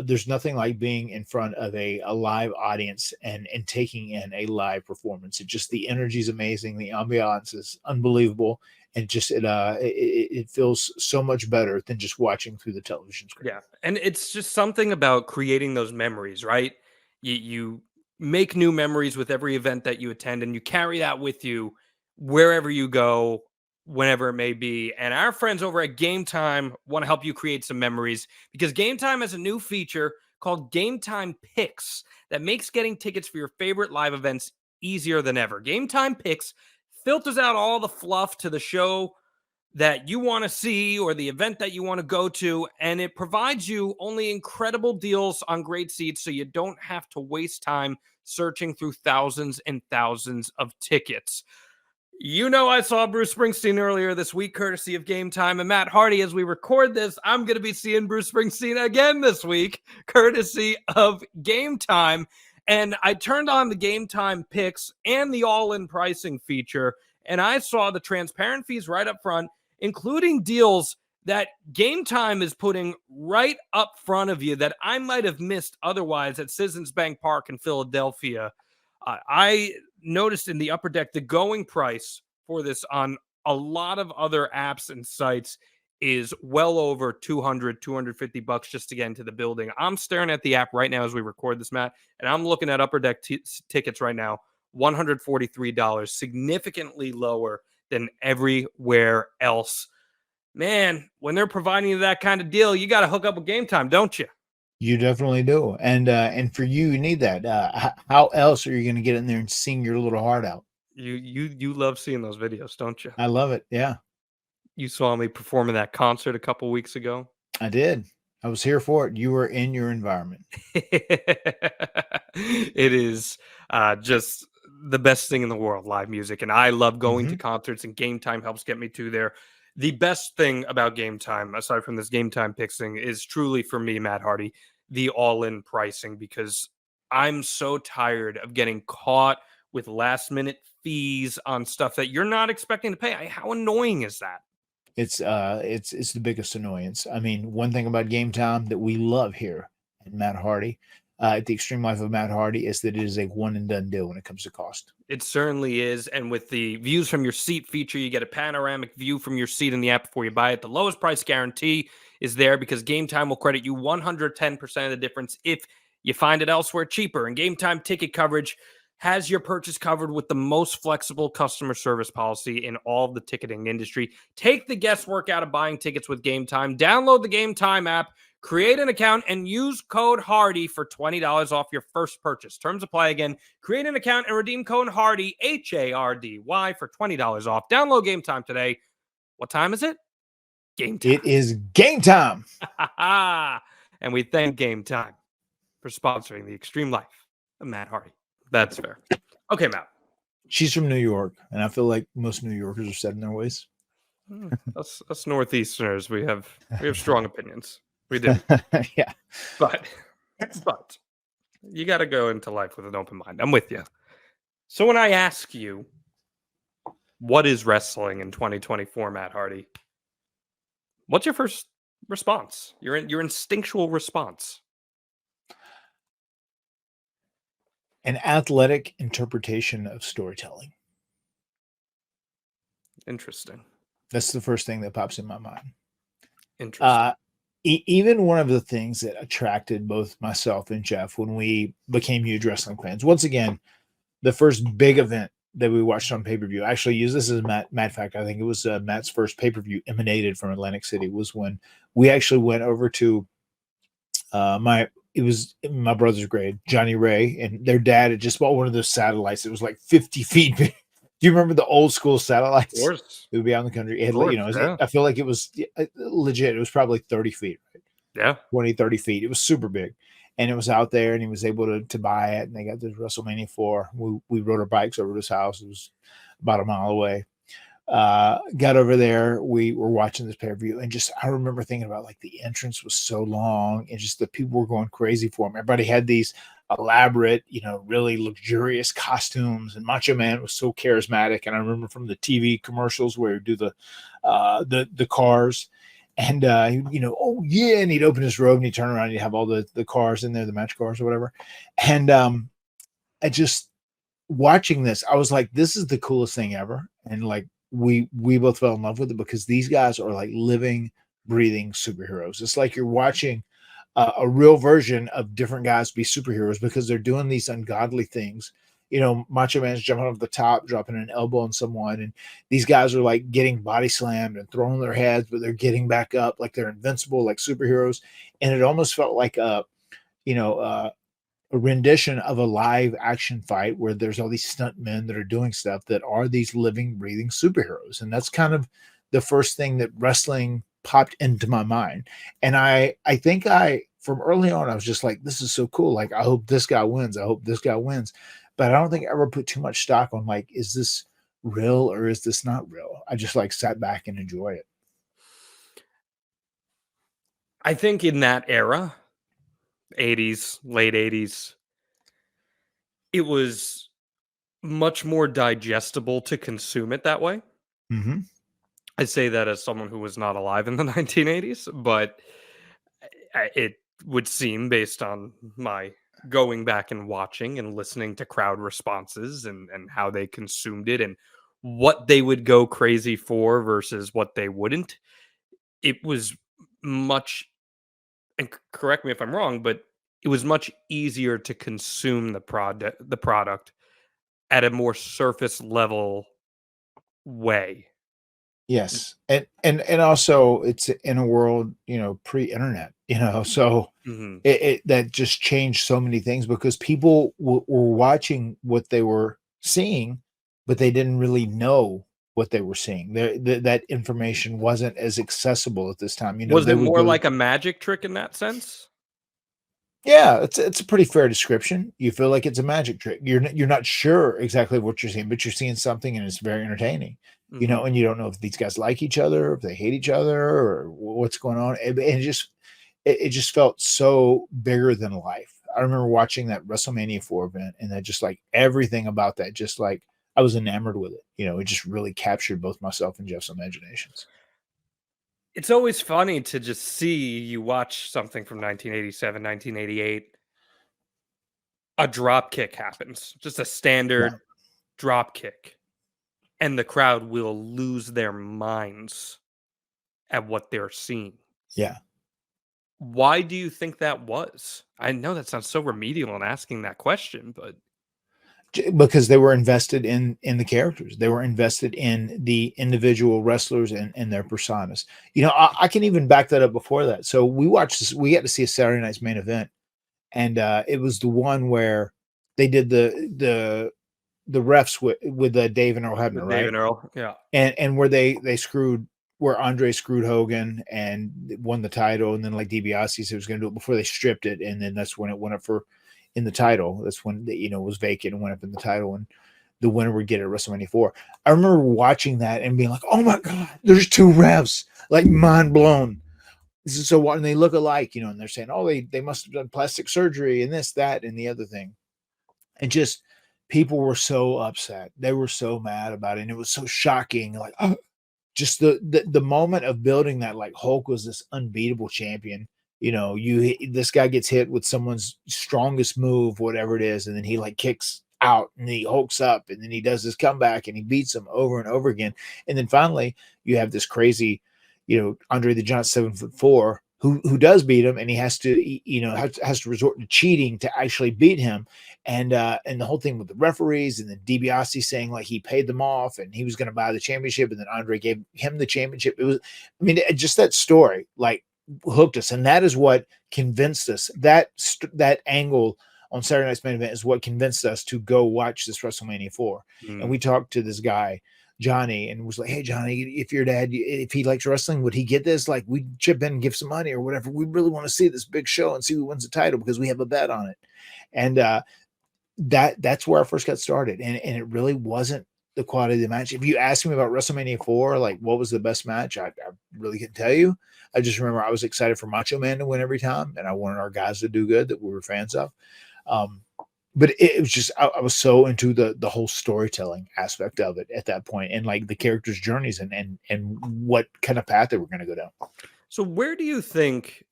There's nothing like being in front of a live audience and taking in a live performance. The energy is amazing, the ambiance is unbelievable, and it feels so much better than just watching through the television screen. Yeah, and it's just something about creating those memories, right? You make new memories with every event that you attend, and you carry that with you wherever you go, whenever it may be. And our friends over at Game Time want to help you create some memories because Game Time has a new feature called Game Time Picks that makes getting tickets for your favorite live events easier than ever. Game Time Picks filters out all the fluff to the show that you want to see or the event that you want to go to, and it provides you only incredible deals on great seats so you don't have to waste time searching through thousands and thousands of tickets. I saw Bruce Springsteen earlier this week, courtesy of Game Time. And Matt Hardy, as we record this, I'm going to be seeing Bruce Springsteen again this week, courtesy of Game Time. And I turned on the Game Time picks and the all-in pricing feature, and I saw the transparent fees right up front, including deals that Game Time is putting right up front of you that I might have missed otherwise at Citizens Bank Park in Philadelphia. I noticed in the upper deck, the going price for this on a lot of other apps and sites is well over $250 just to get into the building. I'm staring at the app right now as we record this, Matt, and I'm looking at upper deck tickets right now, $143, significantly lower than everywhere else. Man, when they're providing you that kind of deal, you got to hook up with Game Time, don't you? You definitely do. And for you need that. How else are you going to get in there and sing your little heart out? You love seeing those videos, don't you? I love it. Yeah, You saw me perform in that concert a couple weeks ago. I did. I was here for it. You were in your environment. It is just the best thing in the world, live music. And I love going to concerts, and Game Time helps get me to there. The best thing about Game Time, aside from this Game Time picks thing, is truly for me, Matt Hardy, the all-in pricing, because I'm so tired of getting caught with last-minute fees on stuff that you're not expecting to pay. How annoying is that? It's the biggest annoyance. I mean, one thing about Game Time that we love here at Matt Hardy, at the Extreme Life of Matt Hardy, is that it is a one and done deal when it comes to cost. It certainly is. And with the views from your seat feature, you get a panoramic view from your seat in the app before you buy it. The lowest price guarantee is there because Game Time will credit you 110% of the difference if you find it elsewhere cheaper. And Game Time ticket coverage has your purchase covered with the most flexible customer service policy in all of the ticketing industry. Take the guesswork out of buying tickets with Game Time. Download the Game Time app, create an account, and use code HARDY for $20 off your first purchase. Terms apply again. Create an account and redeem code HARDY, HARDY, for $20 off. Download Game Time today. What time is it? Game Time. It is Game Time. And we thank Game Time for sponsoring the Extreme Life of Matt Hardy. That's fair. Okay, Matt. She's from New York, and I feel like most New Yorkers are set in their ways. Us Northeasterners, we have strong opinions. We do. Yeah. But you got to go into life with an open mind. I'm with you. So when I ask you, what is wrestling in 2024, Matt Hardy? What's your first response? Your instinctual response? An athletic interpretation of storytelling. Interesting. That's the first thing that pops in my mind. Interesting. Even one of the things that attracted both myself and Jeff when we became huge wrestling fans. Once again, the first big event that we watched on pay-per-view, I actually use this as a Matt fact. I think it was Matt's first pay-per-view emanated from Atlantic City, was when we actually went over to it was my brother's grade, Johnny Ray, and their dad had just bought one of those satellites. It was like 50 feet big. Do you remember the old school satellites? Of course. It would be out in the country. It had, Course, yeah. I feel like it was legit. It was probably 30 feet, right? Yeah. 20, 30 feet. It was super big. And it was out there, and he was able to buy it. And they got this WrestleMania 4. We rode our bikes over to his house. It was about a mile away. Got over there. We were watching this pay-per-view, and just I remember thinking about like the entrance was so long, and just the people were going crazy for him. Everybody had these elaborate, really luxurious costumes, and Macho Man was so charismatic. And I remember from the TV commercials where he'd do the cars, and oh yeah, and he'd open his robe and he'd turn around and he'd have all the cars in there, the match cars or whatever. And I just watching this, I was like, this is the coolest thing ever. And like we both fell in love with it because these guys are like living, breathing superheroes. It's like you're watching a real version of different guys be superheroes because they're doing these ungodly things. Macho Man's jumping off the top, dropping an elbow on someone, and these guys are like getting body slammed and throwing their heads, but they're getting back up like they're invincible, like superheroes. And it almost felt like a rendition of a live action fight where there's all these stunt men that are doing stuff that are these living, breathing superheroes. And that's kind of the first thing that wrestling popped into my mind. And I think from early on, I was just like, this is so cool. Like, I hope this guy wins. I hope this guy wins. But I don't think I ever put too much stock on like, is this real or is this not real? I just like sat back and enjoy it. I think in that era, 80s, late 80s, it was much more digestible to consume it that way. Mm-hmm. I say that as someone who was not alive in the 1980s, but it would seem, based on my going back and watching and listening to crowd responses and how they consumed it and what they would go crazy for versus what they wouldn't, it was much, and correct me if I'm wrong, but it was much easier to consume the product at a more surface level way. Yes. And also it's in a world, pre-internet, so it that just changed so many things because people were watching what they were seeing, but they didn't really know what they were seeing. That information wasn't as accessible at this time. You know, Was they it would more go, like a magic trick in that sense? yeah, it's a pretty fair description. You feel like it's a magic trick. You're not sure exactly what you're seeing, but you're seeing something, and it's very entertaining. You know, and you don't know if these guys like each other, if they hate each other, or what's going on. And it just felt so bigger than life. I remember watching that WrestleMania 4 event, and that just like everything about that, just like I was enamored with it. You know, it just really captured both myself and Jeff's imaginations. It's always funny to just see you watch something from 1987, 1988. A drop kick happens, just a Yeah. standard drop kick, and the crowd will lose their minds at what they're seeing. Yeah. Why do you think that was? I know that sounds so remedial in asking that question, but Because they were invested in the characters, they were invested in the individual wrestlers and their personas. You know, I can even back that up before that. So we watched this, we got to see a Saturday night's main event, and it was the one where they did the refs with Dave and Earl Hebner, with Dave right? and Earl, yeah. And where they screwed, where Andre screwed Hogan and won the title, and then like DiBiase said was going to do it before they stripped it, and then that's when it went up for in the title. That's when it was vacant and went up in the title, and the winner would get it at WrestleMania 4. I remember watching that and being like, "Oh my god, there's two refs!" Like mind blown. This is so what, and they look alike, and they're saying, "Oh, they must have done plastic surgery and this, that, and the other thing," and just people were so upset. They were so mad about it, and it was so shocking. Like, oh, just the moment of building that, like Hulk was this unbeatable champion. This guy gets hit with someone's strongest move, whatever it is, and then he like kicks out and he hulks up and then he does this comeback and he beats him over and over again. And then finally you have this crazy, Andre the Giant 7'4" who does beat him, and he has to, has to resort to cheating to actually beat him. And the whole thing with the referees, and then DiBiase saying like he paid them off and he was going to buy the championship, and then Andre gave him the championship. It was, just that story like hooked us, and that is what convinced us. That angle on Saturday Night's Main Event is what convinced us to go watch this WrestleMania 4. And we talked to this guy Johnny and was like, "Hey Johnny, if your dad, if he likes wrestling, would he get this? Like, we chip in and give some money or whatever. We really want to see this big show and see who wins the title because we have a bet on it." And that's where I first got started. And it really wasn't the quality of the match. If you ask me about WrestleMania 4, like what was the best match, I really couldn't tell you. I just remember I was excited for Macho Man to win every time, and I wanted our guys to do good that we were fans of. But it was just, I was so into the whole storytelling aspect of it at that point, and like the characters' journeys and what kind of path they were going to go down. So where do you think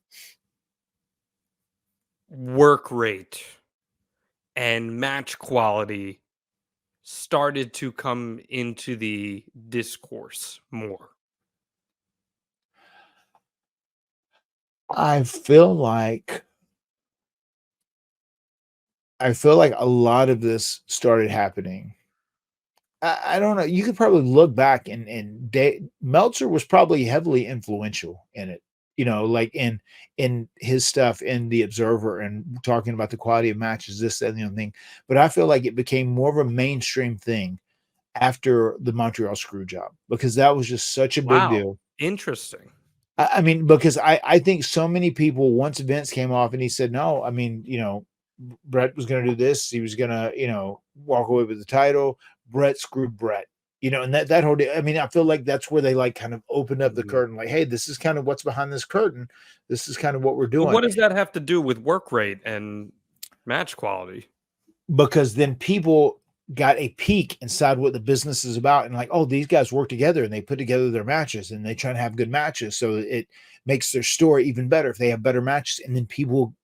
work rate and match quality started to come into the discourse more? I feel like a lot of this started happening. I don't know. You could probably look back, and Meltzer was probably heavily influential in it. Like in his stuff in the Observer and talking about the quality of matches, this, that, and the other thing. But I feel like it became more of a mainstream thing after the Montreal Screwjob, because that was just such a big deal. Interesting. Because I think so many people, once Vince came off and he said, no, Brett was going to do this. He was going to, walk away with the title. Brett screwed Brett, and that whole day. I feel like that's where they like kind of opened up the curtain. Like, hey, this is kind of what's behind this curtain. This is kind of what we're doing. But what does that have to do with work rate and match quality? Because then people got a peek inside what the business is about, and like, oh, these guys work together and they put together their matches and they try to have good matches. So it makes their story even better if they have better matches. And then people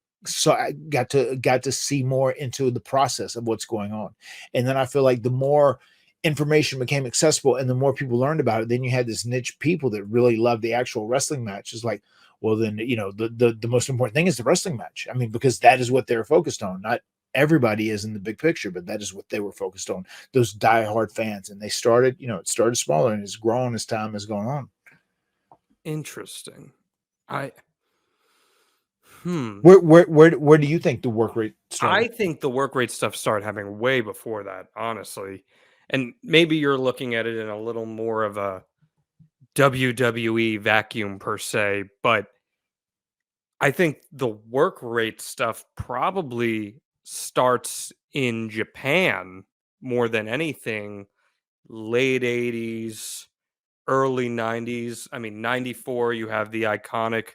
got to see more into the process of what's going on. And then I feel like the more information became accessible and the more people learned about it, then you had this niche people that really loved the actual wrestling matches. Like, well, then, the most important thing is the wrestling match. Because that is what they're focused on. Not everybody is in the big picture, but that is what they were focused on. Those diehard fans. And they started, it started smaller and it's grown as time has gone on. Interesting. Where do you think the work rate started? I think the work rate stuff started happening way before that, honestly. and maybe you're looking at it in a little more of a WWE vacuum per se, but I think the work rate stuff probably starts in Japan more than anything, late 80s, early 90s. I mean, 94, you have the iconic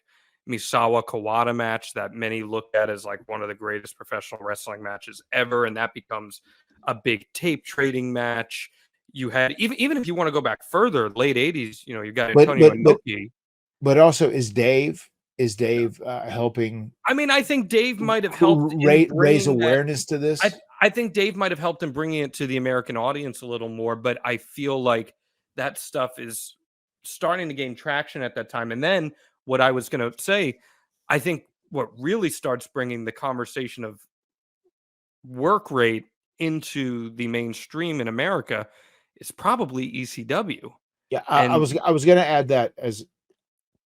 Misawa Kawada match that many look at as like one of the greatest professional wrestling matches ever. And that becomes a big tape trading match. You had, even if you want to go back further, late 80s, you know, you've got But Antonio but but Inoki. but also, is Dave helping I mean, I think Dave might have helped in raise bringing that. awareness to I, this? I think Dave might have helped in bringing it to the American audience a little more, but I feel like that stuff is starting to gain traction at that time. And then what I was going to say, I think what really starts bringing the conversation of work rate into the mainstream in America is probably ECW. Yeah, And I was going to add that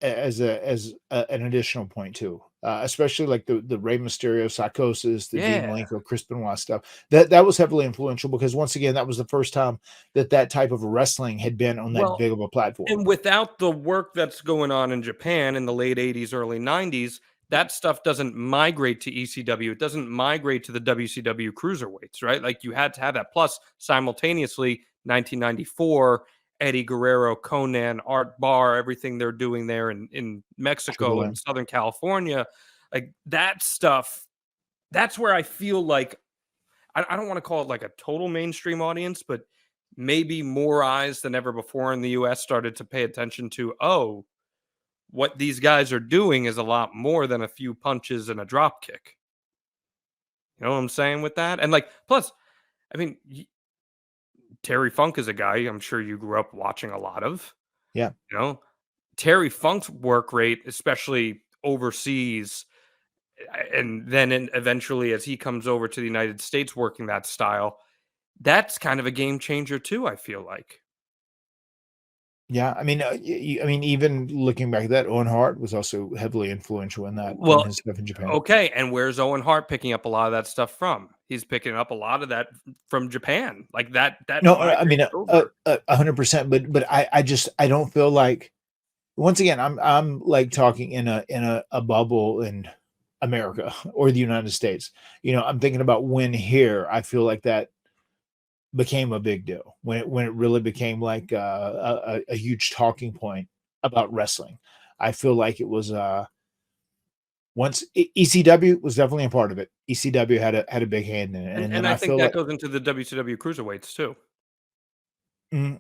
an additional point too, especially like the Rey Mysterio psychosis, the Dean yeah, Malenko, Chris Benoit stuff. That was heavily influential because once again, that was the first time that type of wrestling had been on that well, big of a platform. and without the work that's going on in Japan in the late 80s, early 90s, that stuff doesn't migrate to ECW. It doesn't migrate to the WCW cruiserweights, right? Like you had to have that. Plus, simultaneously, 1994, Eddie Guerrero, Conan, Art Barr, everything they're doing there in Triple Mexico M. and Southern California, like that stuff, that's where I feel like I don't want to call it like a total mainstream audience, but maybe more eyes than ever before in the US started to pay attention to, oh, what these guys are doing is a lot more than a few punches and a drop kick. You know what I'm saying with that? And like, plus, I mean, Terry Funk is a guy I'm sure you grew up watching a lot of. Yeah. You know, Terry Funk's work rate, especially overseas, and then eventually as he comes over to the United States working that style, that's kind of a game changer too, I feel like. Yeah, I mean, I mean, even looking back at that, Owen Hart was also heavily influential in that on Well, his stuff in Japan. okay, and where's Owen Hart picking up a lot of that stuff from? He's picking up a lot of that from Japan. Like that No, I mean, migrates over. 100%. But I don't feel like. Once again, I'm like talking in a bubble in America or the United States. You know, I'm thinking about when here I feel like that became a big deal when it really became like a huge talking point about wrestling. I feel like it was once ECW was definitely a part of it. ECW had a big hand in it, and then And I I think feel that like goes into the WCW cruiserweights too.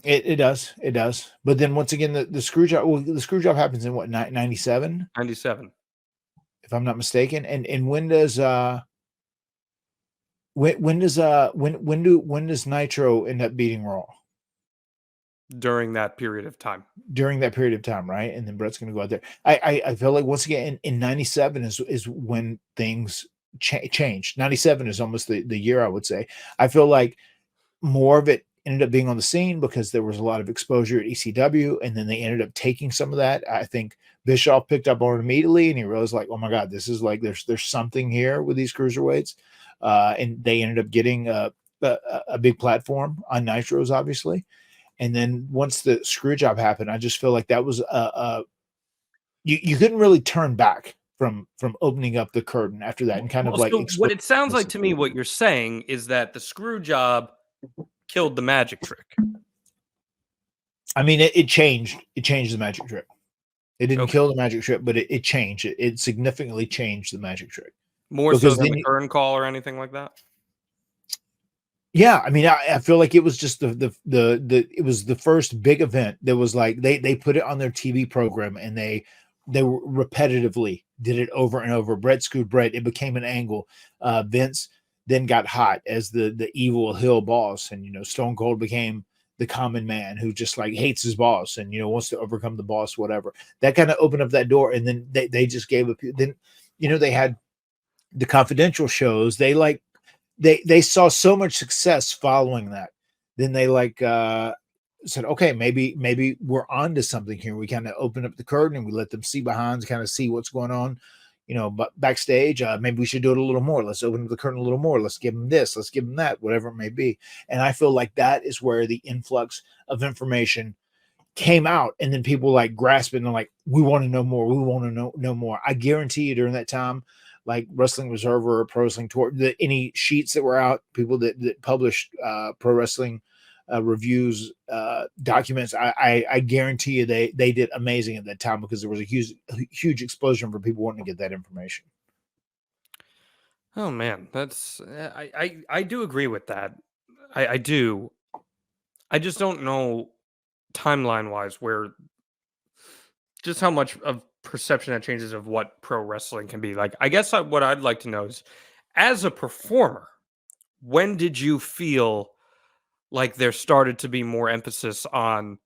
it does. But then once again, the screw job. Well, the screw job happens in what 97, 97 if I'm not mistaken. And when does when does Nitro end up beating Raw? during that period of time. During that period of time, right? And then Brett's going to go out there. I feel like once again in 97 is when things changed. 97 is almost the year I would say. I feel like more of it ended up being on the scene because there was a lot of exposure at ECW, and then they ended up taking some of that. I think Bischoff picked up on it immediately, and he realized like, oh my god, this is like there's something here with these cruiserweights, and they ended up getting a big platform on Nitros, obviously. And then once the screw job happened, I just feel like that was you couldn't really turn back from opening up the curtain after that and kind of Well, like so what explode. it sounds like to me, what you're saying is that the screw job killed the magic trick. I mean, it changed. It changed the magic trick. It didn't Okay. kill the magic trick, but it changed. It significantly changed the magic trick. More so Because than then the curtain call or anything like that. yeah, I mean, I feel like it was just it was the first big event that was like they put it on their TV program and they repetitively did it over and over. Brett screwed Brett. It became an angle. Vince then got hot as the evil heel boss, and you know Stone Cold became the common man who just like hates his boss and you know wants to overcome the boss, whatever. That kind of opened up that door, and then they just gave up. Then you know they had the confidential shows. They saw so much success following that. Then they like said, okay, maybe we're on to something here. We kind of open up the curtain and we let them see behind, kind of see what's going on. but backstage, maybe we should do it a little more. Let's open the curtain a little more. Let's give them this. Let's give them that, whatever it may be. And I feel like that is where the influx of information came out, and then people like grasping and like, we want to know more. We want to know more. I guarantee you during that time, like Wrestling Observer or Pro Wrestling Tour, any sheets that were out, people that published pro wrestling reviews, documents, I guarantee you they did amazing at that time, because there was a huge explosion for people wanting to get that information. Oh man, that's I do agree with that. I do. I just don't know timeline wise where just how much of perception that changes of what pro wrestling can be. Like, I guess what I'd like to know is, as a performer, when did you feel like there started to be more emphasis on,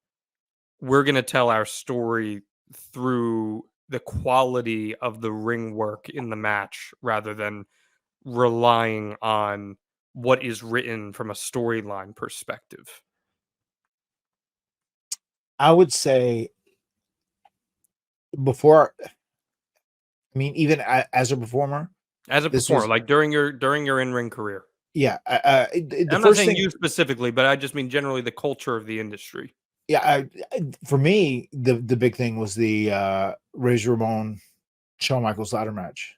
we're going to tell our story through the quality of the ring work in the match rather than relying on what is written from a storyline perspective? I would say before, I mean, even as a performer, As a performer, like during your in-ring career. Yeah. I'm not saying you specifically, but I just mean generally the culture of the industry. Yeah. For me, the big thing was the Razor Ramon Shawn Michaels ladder match,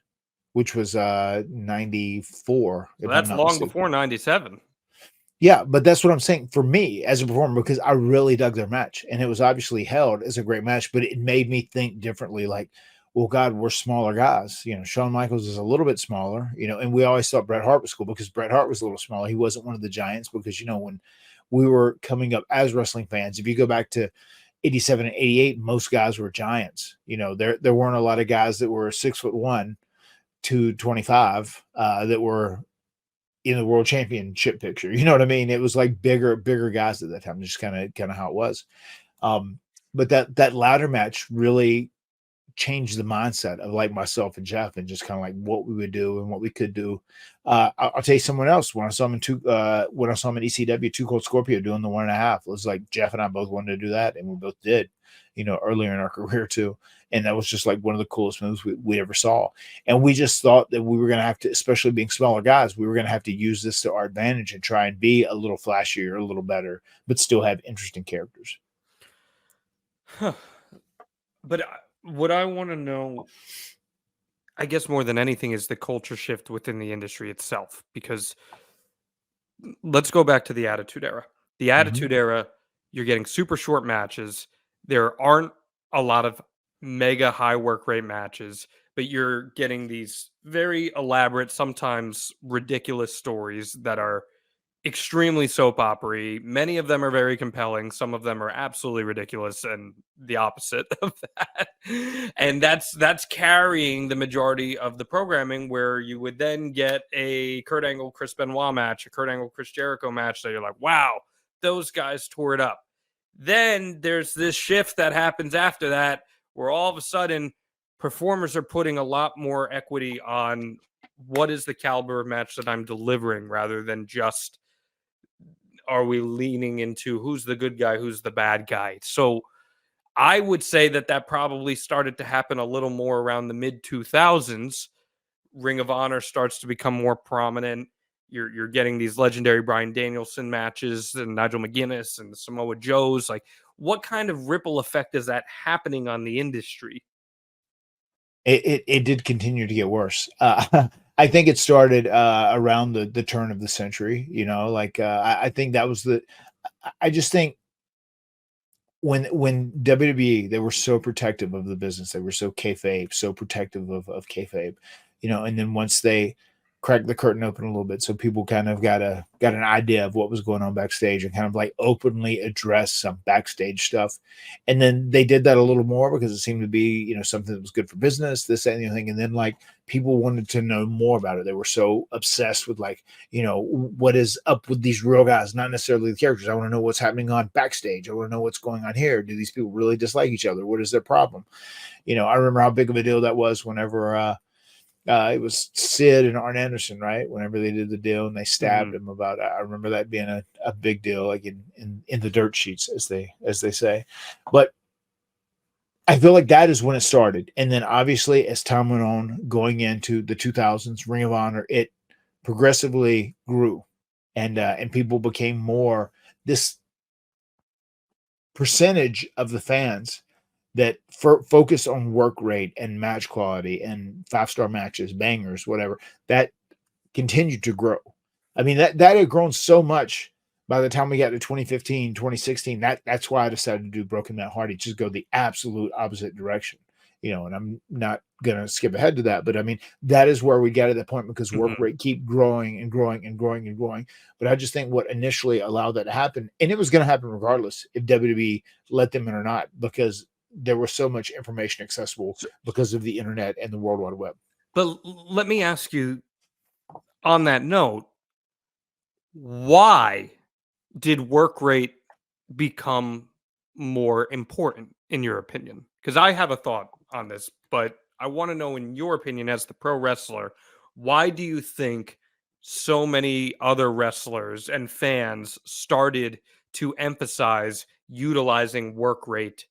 which was 94. Well, that's long before 97. Yeah, but that's what I'm saying for me as a performer, because I really dug their match, and it was obviously held as a great match, but it made me think differently. Like, well, God, we're smaller guys. Shawn Michaels is a little bit smaller, and we always thought Bret Hart was cool because Bret Hart was a little smaller. He wasn't one of the giants, because, when we were coming up as wrestling fans, if you go back to 87 and 88, most guys were giants. There weren't a lot of guys that were 6'1", 225, that were in the world championship picture. You know what I mean? It was like bigger guys at that time. Just kind of how it was. But that ladder match really changed the mindset of like myself and Jeff, and just kind of like what we would do and what we could do. I'll tell you someone else. When I saw him in ECW, Two Cold Scorpio doing the 1.5, it was like Jeff and I both wanted to do that, and we both did, earlier in our career too. And that was just like one of the coolest moves we ever saw. And we just thought that we were going to have to, especially being smaller guys, we were going to have to use this to our advantage and try and be a little flashier, a little better, but still have interesting characters. Huh. But what I want to know, I guess more than anything, is the culture shift within the industry itself. Because let's go back to the Attitude Era. The Attitude Era, you're getting super short matches. There aren't a lot of mega high work rate matches, but you're getting these very elaborate, sometimes ridiculous stories that are extremely soap opera-y. Many of them are very compelling. Some of them are absolutely ridiculous and the opposite of that. And that's carrying the majority of the programming, where you would then get a Kurt Angle, Chris Benoit match, a Kurt Angle, Chris Jericho match that you're like, wow, those guys tore it up. Then there's this shift that happens after that, where all of a sudden performers are putting a lot more equity on what is the caliber of match that I'm delivering, rather than just, are we leaning into who's the good guy, who's the bad guy. So I would say that probably started to happen a little more around the mid 2000s. Ring of Honor starts to become more prominent. You're getting these legendary Bryan Danielson matches and Nigel McGuinness and the Samoa Joes. Like, what kind of ripple effect is that happening on the industry? It did continue to get worse. I think it started around the turn of the century. I think that was I just think when WWE, they were so protective of the business, they were so kayfabe, so protective of kayfabe, and then once they cracked the curtain open a little bit, so people kind of got an idea of what was going on backstage, and kind of like openly address some backstage stuff. And then they did that a little more because it seemed to be, something that was good for business, this, that, and the other thing. And then like people wanted to know more about it. They were so obsessed with like, what is up with these real guys, not necessarily the characters. I want to know what's happening on backstage. I want to know what's going on here. Do these people really dislike each other? What is their problem? I remember how big of a deal that was whenever it was Sid and Arn Anderson, right? Whenever they did the deal and they stabbed him about it. I remember that being a big deal, like in the dirt sheets, as they say. But I feel like that is when it started. And then obviously as time went on, going into the 2000s, Ring of Honor, it progressively grew, and people became more, this percentage of the fans that focus on work rate and match quality and 5-star matches, bangers, whatever, that continued to grow. I mean, that had grown so much by the time we got to 2015, 2016. That's why I decided to do Broken Matt Hardy, just go the absolute opposite direction. And I'm not gonna skip ahead to that, but I mean, that is where we got to that point, because work Mhm. rate keep growing and growing and growing and growing. But I just think what initially allowed that to happen, and it was going to happen regardless if WWE let them in or not, because there was so much information accessible So, because of the internet and the World Wide Web. but let me ask you on that note, why did work rate become more important in your opinion? Because I have a thought on this, but I want to know, in your opinion, as the pro wrestler, why do you think so many other wrestlers and fans started to emphasize utilizing work rate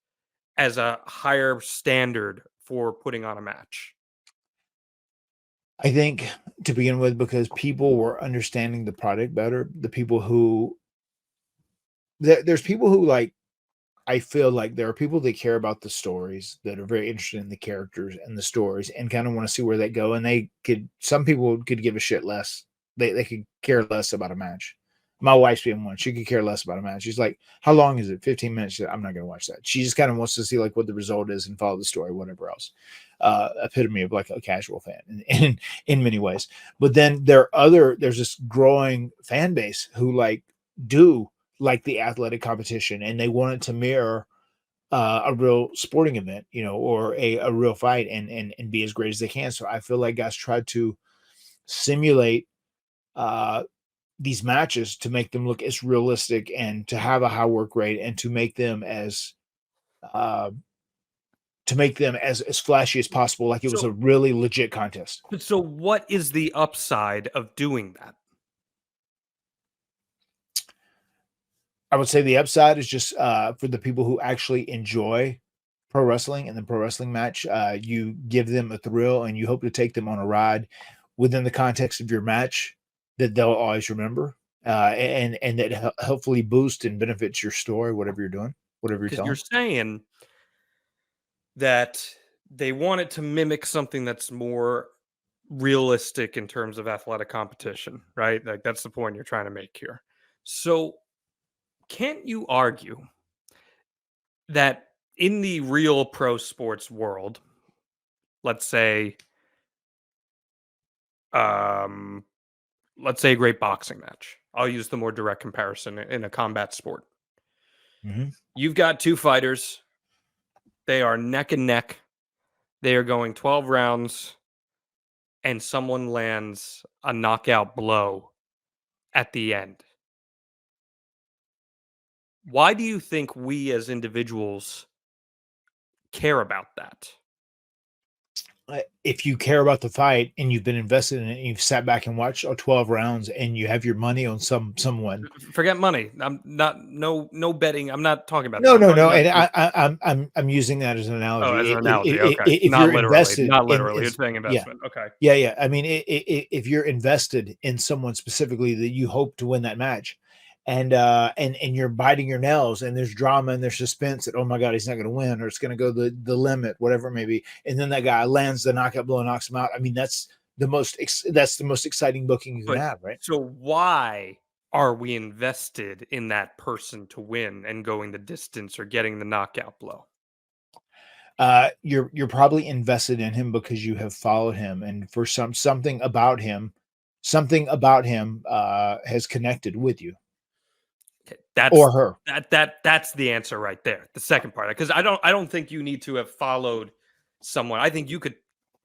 as a higher standard for putting on a match? I think, to begin with, because people were understanding the product better. The people who there's people who, like, I feel like there are people that care about the stories, that are very interested in the characters and the stories, and kind of want to see where they go. And some people could give a shit less. They could care less about a match. My wife's being one. She could care less about a match. She's like, "How long is it? 15 minutes." She's like, "I'm not going to watch that." She just kind of wants to see like what the result is and follow the story, whatever else. Epitome of like a casual fan in many ways. But then there's this growing fan base who do like the athletic competition, and they want it to mirror a real sporting event, or a real fight, and be as great as they can. So I feel like guys tried to simulate uh, these matches to make them look as realistic, and to have a high work rate, and uh, to make them as flashy as possible, like it was a So, really legit contest. what is the upside of doing that? I would say the upside is just for the people who actually enjoy pro wrestling and the pro wrestling match. You give them a thrill, and you hope to take them on a ride within the context of your match that they'll always remember, and that helpfully boost and benefits your story, whatever you're doing, whatever you're Because you're telling. saying that they want it to mimic something that's more realistic in terms of athletic competition, right? Like, that's the point you're trying to make here. So, can't you argue that in the real pro sports world, let's say, um, let's say a great boxing match. I'll use the more direct comparison in a combat sport. Mhm. You've got two fighters. They are neck and neck. They are going 12 rounds, and someone lands a knockout blow at the end. Why do you think we as individuals care about that? If you care about the fight and you've been invested in it, and you've sat back and watched 12 rounds, and you have your money on someone. Forget money. I'm not, no betting. I'm not talking about that. No, I'm no, talking no, about and just, I'm using that as an oh, as analogy. an analogy. Okay. If Not you're literally. invested Not in literally. You're saying yeah, investment. Okay. yeah, yeah. I mean, if you're invested in someone specifically that you hope to win that match, and you're biting your nails, and there's drama and there's suspense that, oh my god, he's not going to win, or it's going to go the limit, whatever it may be, and then that guy lands the knockout blow and knocks him out. I mean, that's the most exciting booking you can But have, right? so why are we invested in that person to win and going the distance or getting the knockout blow? You're probably invested in him because you have followed him, and for something about him has connected with you Okay, that's or her. that's the answer right there. The second part, because I don't think you need to have followed someone. I think you could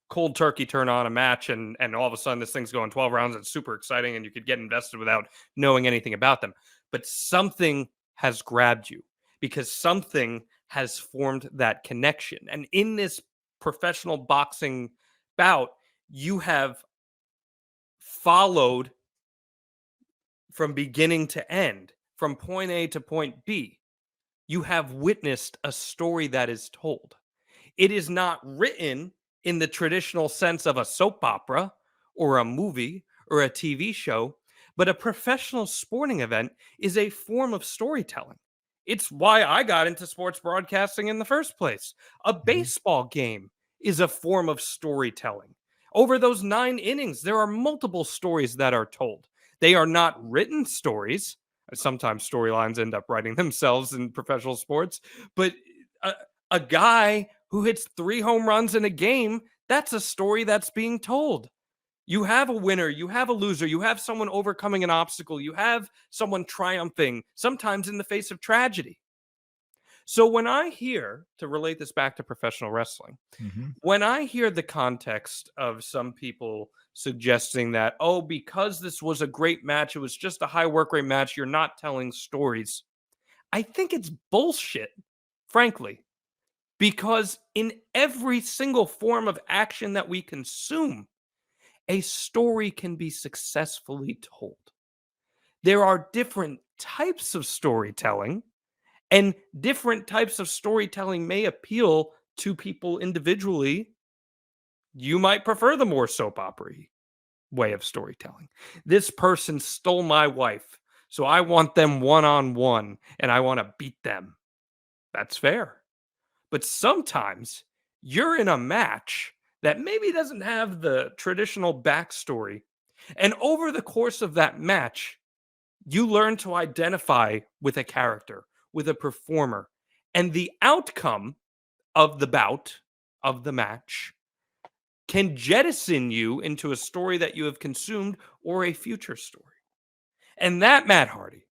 cold turkey turn on a match, and all of a sudden this thing's going 12 rounds. It's super exciting, and you could get invested without knowing anything about them. But something has grabbed you, because something has formed that connection. And in this professional boxing bout, you have followed from beginning to end, from point A to point B. You have witnessed a story that is told. It is not written in the traditional sense of a soap opera or a movie or a TV show, but a professional sporting event is a form of storytelling. It's why I got into sports broadcasting in the first place. A baseball game is a form of storytelling. Over those 9 innings, there are multiple stories that are told. They are not written stories. Sometimes storylines end up writing themselves in professional sports, but a guy who hits 3 home runs in a game, that's a story that's being told. You have a winner, you have a loser, you have someone overcoming an obstacle, you have someone triumphing, sometimes in the face of tragedy. So when I hear, to relate this back to professional wrestling, when I hear the context of some people suggesting that, oh, because this was a great match, it was just a high work rate match, you're not telling stories, I think it's bullshit, frankly. Because in every single form of action that we consume, a story can be successfully told. There are different types of storytelling, and different types of storytelling may appeal to people individually. You might prefer the more soap opera-y way of storytelling. This person stole my wife, so I want them one-on-one, and I want to beat them. That's fair. But sometimes you're in a match that maybe doesn't have the traditional backstory. And over the course of that match, you learn to identify with a character, with a performer. And the outcome of the bout, of the match, can jettison you into a story that you have consumed or a future story. And that, Matt Hardy,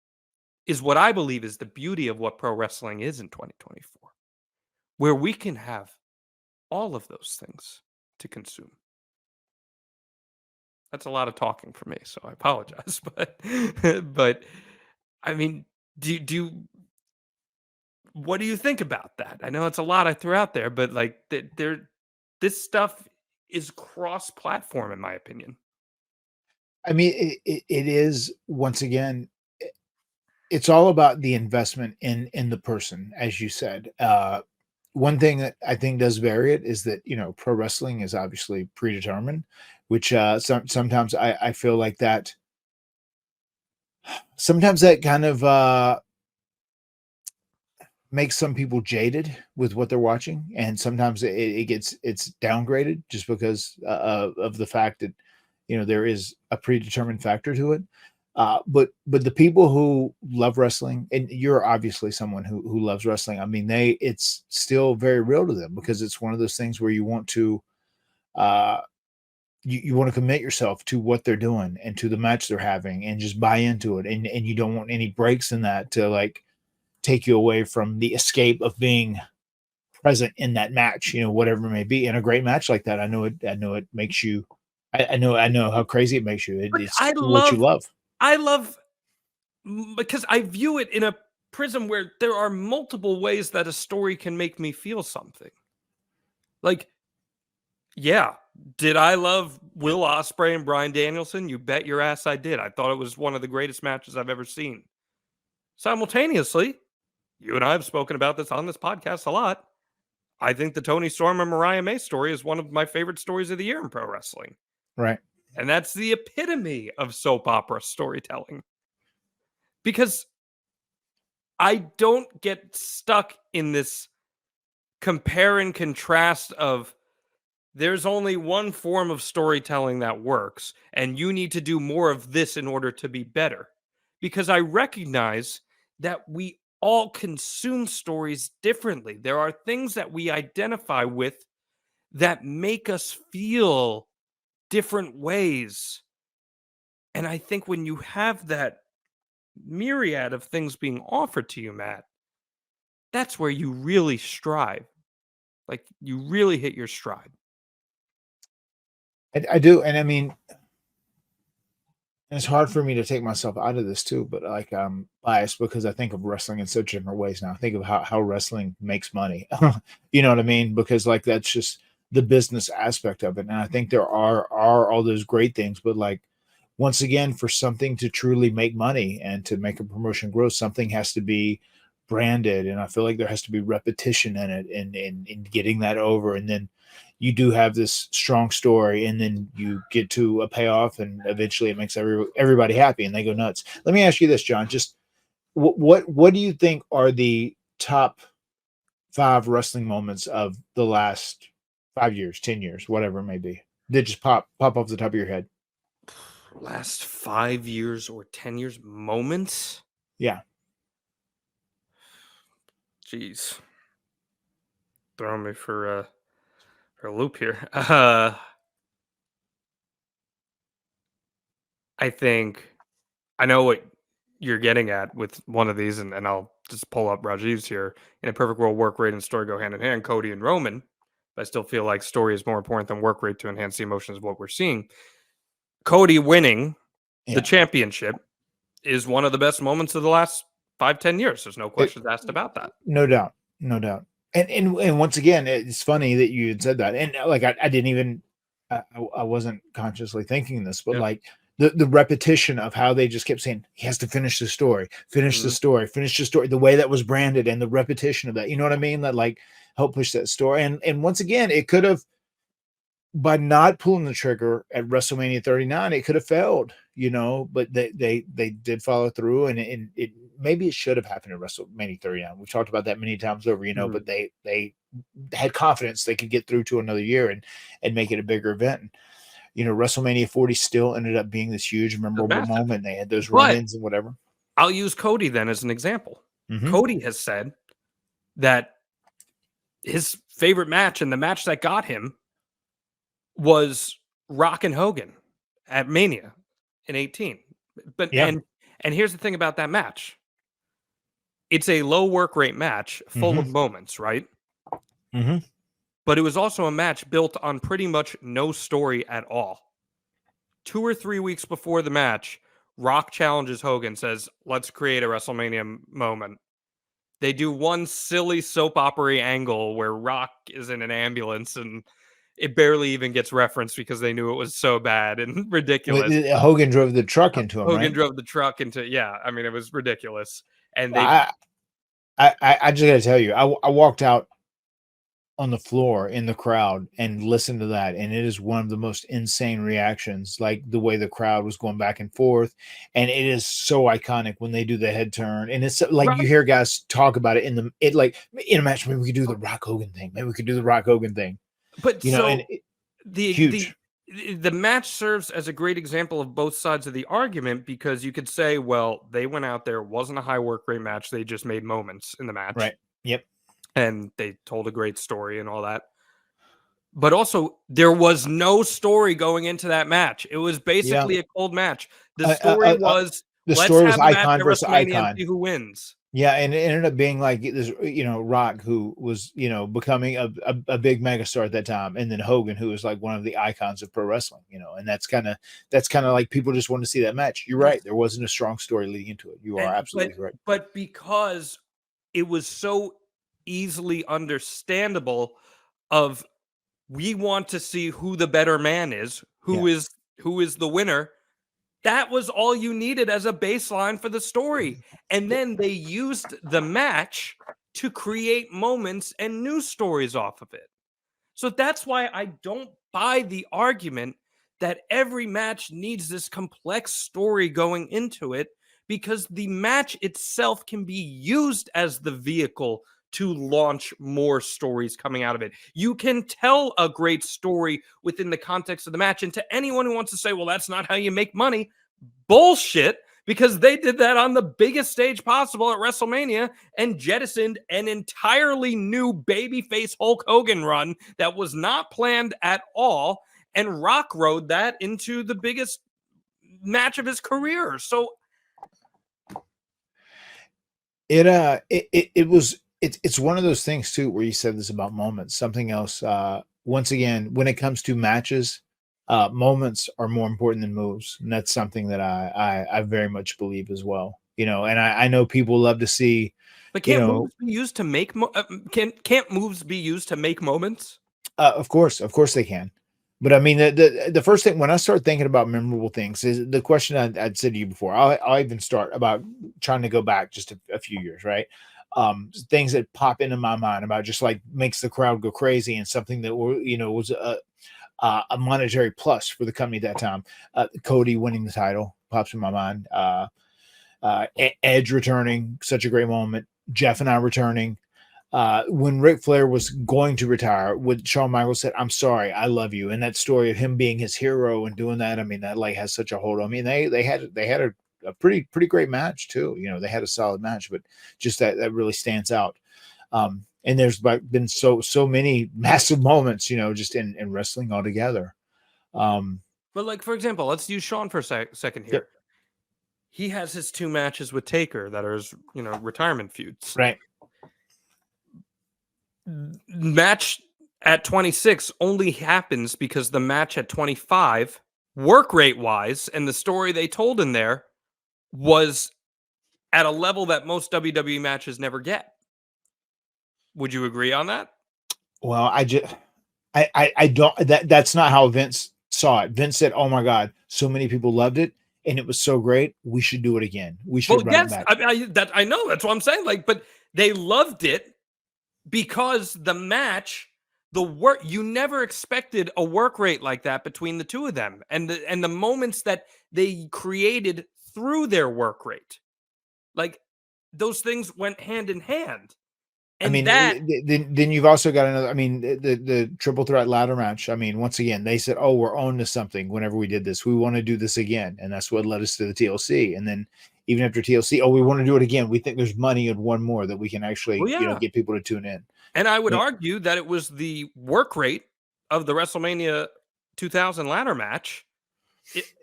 is what I believe is the beauty of what pro wrestling is in 2024. Where we can have all of those things to consume. That's a lot of talking for me, so I apologize. But I mean, what do you think about that? I know it's a lot I threw out there, but like this stuff is cross-platform, in my opinion. I mean, it is, once again, it's all about the investment in the person, as you said. One thing that I think does vary it is that, pro wrestling is obviously predetermined, which sometimes I feel like that. Sometimes that kind of makes some people jaded with what they're watching, and sometimes it's downgraded just because of the fact that there is a predetermined factor to it. But the people who love wrestling, and you're obviously someone who loves wrestling. I mean, it's still very real to them because it's one of those things where you want to you want to commit yourself to what they're doing and to the match they're having and just buy into it. And you don't want any breaks in that to like take you away from the escape of being present in that match, whatever it may be. In a great match like that, I know it makes you, I know how crazy it makes you. It's what you love. I love, because I view it in a prism where there are multiple ways that a story can make me feel something. Like, yeah, did I love Will Ospreay and Bryan Danielson? You bet your ass I did. I thought it was one of the greatest matches I've ever seen. Simultaneously, you and I have spoken about this on this podcast a lot. I think the Tony Storm and Mariah May story is one of my favorite stories of the year in pro wrestling. Right. And that's the epitome of soap opera storytelling. Because I don't get stuck in this compare and contrast of there's only one form of storytelling that works, and you need to do more of this in order to be better. Because I recognize that we all consume stories differently. There are things that we identify with that make us feel different ways. And I think when you have that myriad of things being offered to you, Matt, that's where you really strive. Like, you really hit your stride. I do. And I mean, it's hard for me to take myself out of this too, but like I'm biased because I think of wrestling in such different ways now. I think of how wrestling makes money. You know what I mean? Because like that's just the business aspect of it. And I think there are all those great things, but like once again, for something to truly make money and to make a promotion grow, something has to be branded, and I feel like there has to be repetition in it, and getting that over, and then you do have this strong story, and then you get to a payoff, and eventually it makes everybody happy, and they go nuts. Let me ask you this, John. Just what do you think are the top 5 wrestling moments of the last 5 years, 10 years, whatever it may be, that just pop off the top of your head? Last 5 years or 10 years moments? Yeah. Jeez. Throwing me for a loop here. I think I know what you're getting at with one of these, and I'll just pull up Rajiv's here. In a perfect world, work rate and story go hand in hand, Cody and Roman. But I still feel like story is more important than work rate to enhance the emotions of what we're seeing. Cody winning the championship is one of the best moments of the last 5-10 years. There's no questions asked about that. No doubt. No doubt. And once again, it's funny that you had said that. And like, I didn't even, I wasn't consciously thinking this, but like the repetition of how they just kept saying, he has to finish the story, finish the story, finish the story, the way that was branded, and the repetition of that, you know what I mean? That like helped push that story. And once again, it could have, by not pulling the trigger at WrestleMania 39, it could have failed, you know, but they did follow through, and it maybe it should have happened at WrestleMania 39. We've talked about that many times over, you know, but they had confidence they could get through to another year and make it a bigger event. And, you know, WrestleMania 40 still ended up being this huge, memorable moment. They had those run-ins and whatever. I'll use Cody then as an example. Cody has said that his favorite match and the match that got him was Rock and Hogan at Mania in 18. But and here's the thing about that match. It's a low work rate match full of moments, right? But it was also a match built on pretty much no story at all. 2 or 3 weeks before the match, Rock challenges Hogan, says, let's create a WrestleMania moment. They do one silly soap opera angle where Rock is in an ambulance, and it barely even gets referenced because they knew it was so bad and ridiculous. Hogan drove the truck into him. Hogan drove the truck into, I mean, it was ridiculous. And I just got to tell you, I walked out on the floor in the crowd and listened to that, and it is one of the most insane reactions, like the way the crowd was going back and forth, and it is so iconic when they do the head turn, and it's like you hear guys talk about it in a match. Maybe we could do the Rock Hogan thing. Maybe we could do the Rock Hogan thing. But you know, and the match serves as a great example of both sides of the argument, because you could say, well, they went out there, it wasn't a high work rate match, they just made moments in the match, right? Yep. And they told a great story and all that. But also, there was no story going into that match. It was basically a cold match. The story was, let's have a match at WrestleMania and see who wins. Yeah, and it ended up being like this, you know, Rock, who was, you know, becoming a big megastar at that time, and then Hogan, who was like one of the icons of pro wrestling, you know, and that's kind of like people just want to see that match. You're right. There wasn't a strong story leading into it. You are absolutely right. But because it was so easily understandable of, we want to see who the better man is, who is the winner. That was all you needed as a baseline for the story. And then they used the match to create moments and news stories off of it. So that's why I don't buy the argument that every match needs this complex story going into it, because the match itself can be used as the vehicle to launch more stories coming out of it. You can tell a great story within the context of the match. And to anyone who wants to say, well, that's not how you make money, bullshit, because they did that on the biggest stage possible at WrestleMania and jettisoned an entirely new babyface Hulk Hogan run that was not planned at all. And Rock rode that into the biggest match of his career. So it's one of those things too, where you said this about moments. Something else, once again, when it comes to matches, moments are more important than moves, and that's something that I very much believe as well. You know, and I know people love to see. But can't moves be used to make can't moves be used to make moments? Of course they can. But I mean, the first thing when I start thinking about memorable things is the question I'd said to you before. I'll even start about trying to go back just a few years, right? things that pop into my mind about just like makes the crowd go crazy, and something that was a monetary plus for the company at that time. Cody winning the title pops in my mind. Edge returning, such a great moment. Jeff and I returning. When Ric Flair was going to retire, with Shawn Michaels said, "I'm sorry, I love you," and that story of him being his hero and doing that, I mean, that like has such a hold. I mean, they had a pretty great match too. They had a solid match, but just that really stands out. And there's been so many massive moments, just in wrestling altogether. But like, for example, let's use Shawn for a second here. Yep. He has his 2 matches with Taker that are his, retirement feuds. Right. Match at 26 only happens because the match at 25, work rate wise, and the story they told in there was at a level that most WWE matches never get. Would you agree on that? Well, I don't, that's not how Vince saw it. Vince said, "Oh my God, so many people loved it and it was so great. We should do it again. We should run it back." I know, that's what I'm saying. Like, but they loved it because the match, the work, you never expected a work rate like that between the two of them, and the moments that they created through their work rate, like those things went hand in hand. And I mean, then you've also got another. I mean, the triple threat ladder match. I mean, once again, they said, "Oh, we're on to something." Whenever we did this, we want to do this again, and that's what led us to the TLC. And then even after TLC, "Oh, we want to do it again. We think there's money in one more that we can actually, get people to tune in." And I would argue that it was the work rate of the WrestleMania 2000 ladder match.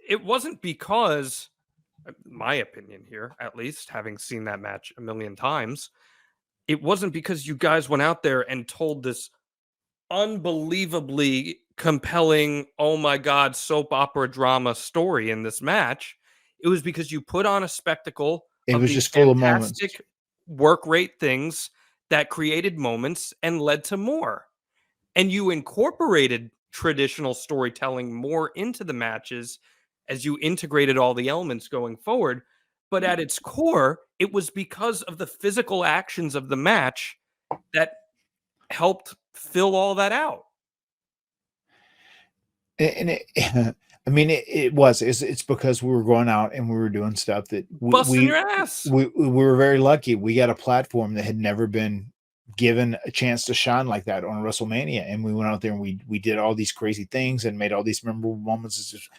It wasn't because, my opinion here, at least having seen that match a million times, it wasn't because you guys went out there and told this unbelievably compelling, oh my God, soap opera drama story in this match. It was because you put on a spectacle. It was just full of moments, work rate things that created moments and led to more. And you incorporated traditional storytelling more into the matches as you integrated all the elements going forward. But at its core, it was because of the physical actions of the match that helped fill all that out. And I mean, it's because we were going out and we were doing stuff that busting your ass. We were very lucky. We got a platform that had never been given a chance to shine like that on WrestleMania, and we went out there and we did all these crazy things and made all these memorable moments. It's just,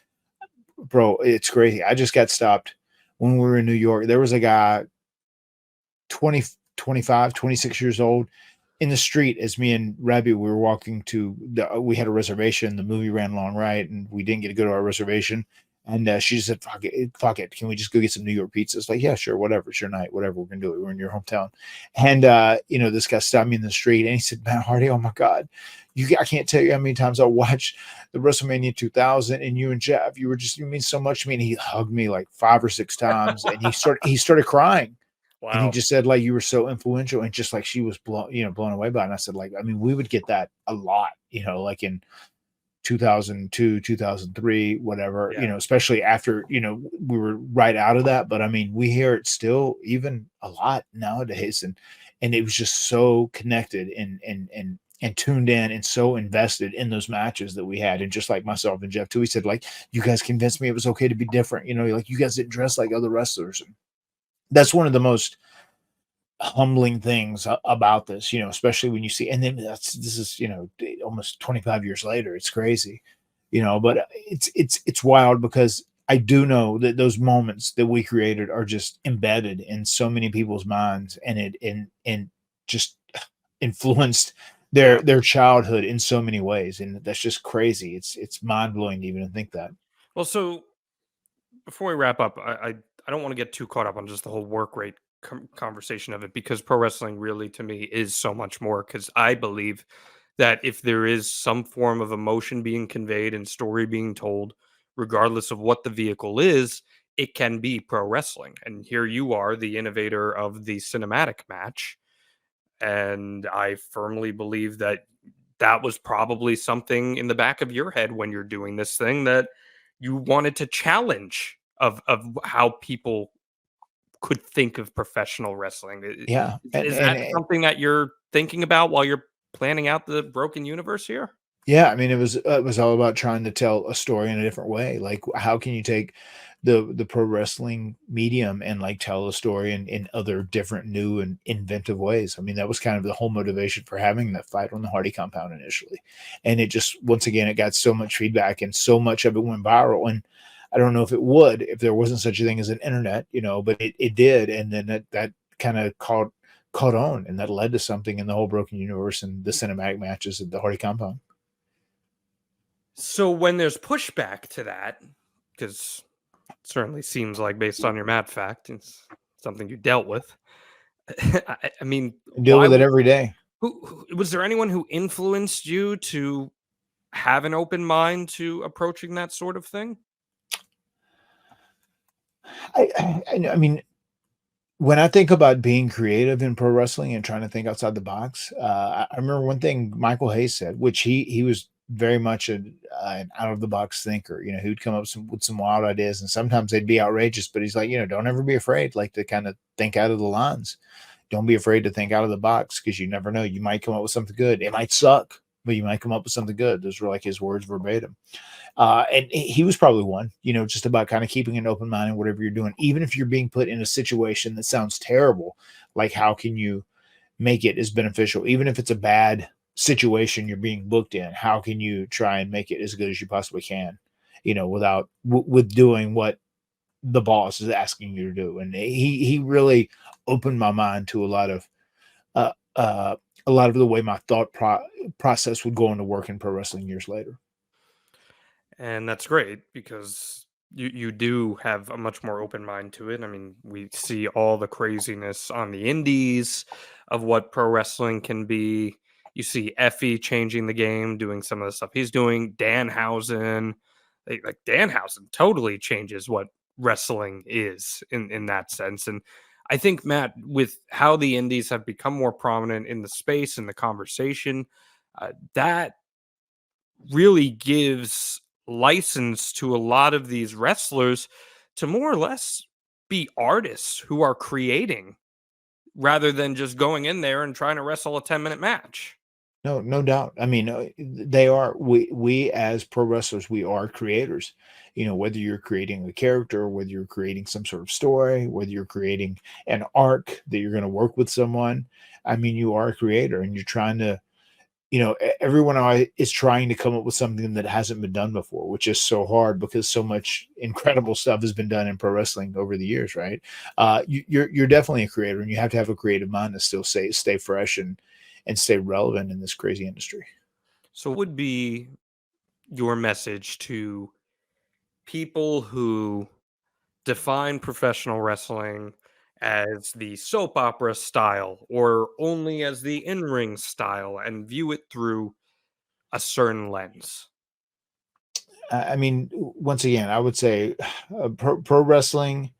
bro, it's crazy. I just got stopped when we were in New York. There was a guy 25, 26 years old in the street as me and Rabbi, we were walking to we had a reservation. The movie ran long, right? And we didn't get to go to our reservation. And she said, fuck it. Can we just go get some New York pizza? It's like, yeah, sure. Whatever. It's your night. Whatever. We're going to do it. We're in your hometown. And, this guy stopped me in the street and he said, "Man, Hardy, oh my God. I can't tell you how many times I watched the WrestleMania 2000 and you and Jeff, you mean so much to me." And he hugged me like 5 or 6 times and he started crying. Wow. And he just said, like, you were so influential, and just like she was blown away by it. And I said, like, I mean, we would get that a lot, like in 2002, 2003, whatever, especially after, we were right out of that. But I mean, we hear it still even a lot nowadays. And it was just so connected and tuned in and so invested in those matches that we had. And just like myself and Jeff too, he said, like, you guys convinced me it was okay to be different. Like, you guys didn't dress like other wrestlers. And that's one of the most humbling things about this, especially when you see, and then this is, almost 25 years later. It's crazy, but it's wild, because I do know that those moments that we created are just embedded in so many people's minds, and it just influenced their childhood in so many ways. And that's just crazy. It's mind blowing to even think that. Well, so before we wrap up, I don't want to get too caught up on just the whole work rate conversation of it, because pro wrestling really, to me, is so much more. Because I believe that if there is some form of emotion being conveyed and story being told, regardless of what the vehicle is, it can be pro wrestling. And here you are, the innovator of the cinematic match. And I firmly believe that that was probably something in the back of your head when you're doing this thing, that you wanted to challenge of how people could think of professional wrestling. Yeah, Is that something that you're thinking about while you're planning out the Broken Universe here? yeah, I mean, it was all about trying to tell a story in a different way. Like, how can you take the pro wrestling medium and like tell a story in other different, new and inventive ways? I mean, that was kind of the whole motivation for having that fight on the Hardy compound initially. And it just, once again, it got so much feedback and so much of it went viral. And I don't know if it would if there wasn't such a thing as an internet, you know, but it did. And then that kind of caught on, and that led to something in the whole Broken Universe and the cinematic matches at the Hardy compound. So when there's pushback to that, because it certainly seems like based on your Matt fact, it's something you dealt with. I mean, Deal why with it every day. who was there anyone who influenced you to have an open mind to approaching that sort of thing? I mean, when I think about being creative in pro wrestling and trying to think outside the box, I remember one thing Michael Hayes said, which he was very much an out of the box thinker. You know, he would come up with some wild ideas, and sometimes they'd be outrageous. But he's like, you know, don't ever be afraid, like to kind of think out of the lines. Don't be afraid to think out of the box, because you never know. You might come up with something good. It might suck, but you might come up with something good. Those were like his words verbatim. And he was probably one, you know, just about kind of keeping an open mind in whatever you're doing, even if you're being put in a situation that sounds terrible. Like, how can you make it as beneficial, even if it's a bad situation you're being booked in? How can you try and make it as good as you possibly can, you know, without with doing what the boss is asking you to do? And he really opened my mind to uh, a lot of the way my process would go into work in pro wrestling years later. And that's great because you do have a much more open mind to it. I mean, we see all the craziness on the indies of what pro wrestling can be. You see Effie changing the game, doing some of the stuff he's doing. Danhausen, like Danhausen, totally changes what wrestling is in that sense. And I think, Matt, with how the indies have become more prominent in the space and the conversation, that really gives license to a lot of these wrestlers to more or less be artists who are creating rather than just going in there and trying to wrestle a 10-minute match. No, no doubt. I mean, they are. We as pro wrestlers, we are creators. You know, whether you're creating a character, whether you're creating some sort of story, whether you're creating an arc that you're going to work with someone. I mean, you are a creator, and you're trying to. You know, everyone is trying to come up with something that hasn't been done before, which is so hard because so much incredible stuff has been done in pro wrestling over the years, right? You're definitely a creator, and you have to have a creative mind to still stay fresh and stay relevant in this crazy industry. So, what would be your message to people who define professional wrestling as the soap opera style or only as the in ring style and view it through a certain lens? I mean, once again, I would say pro wrestling,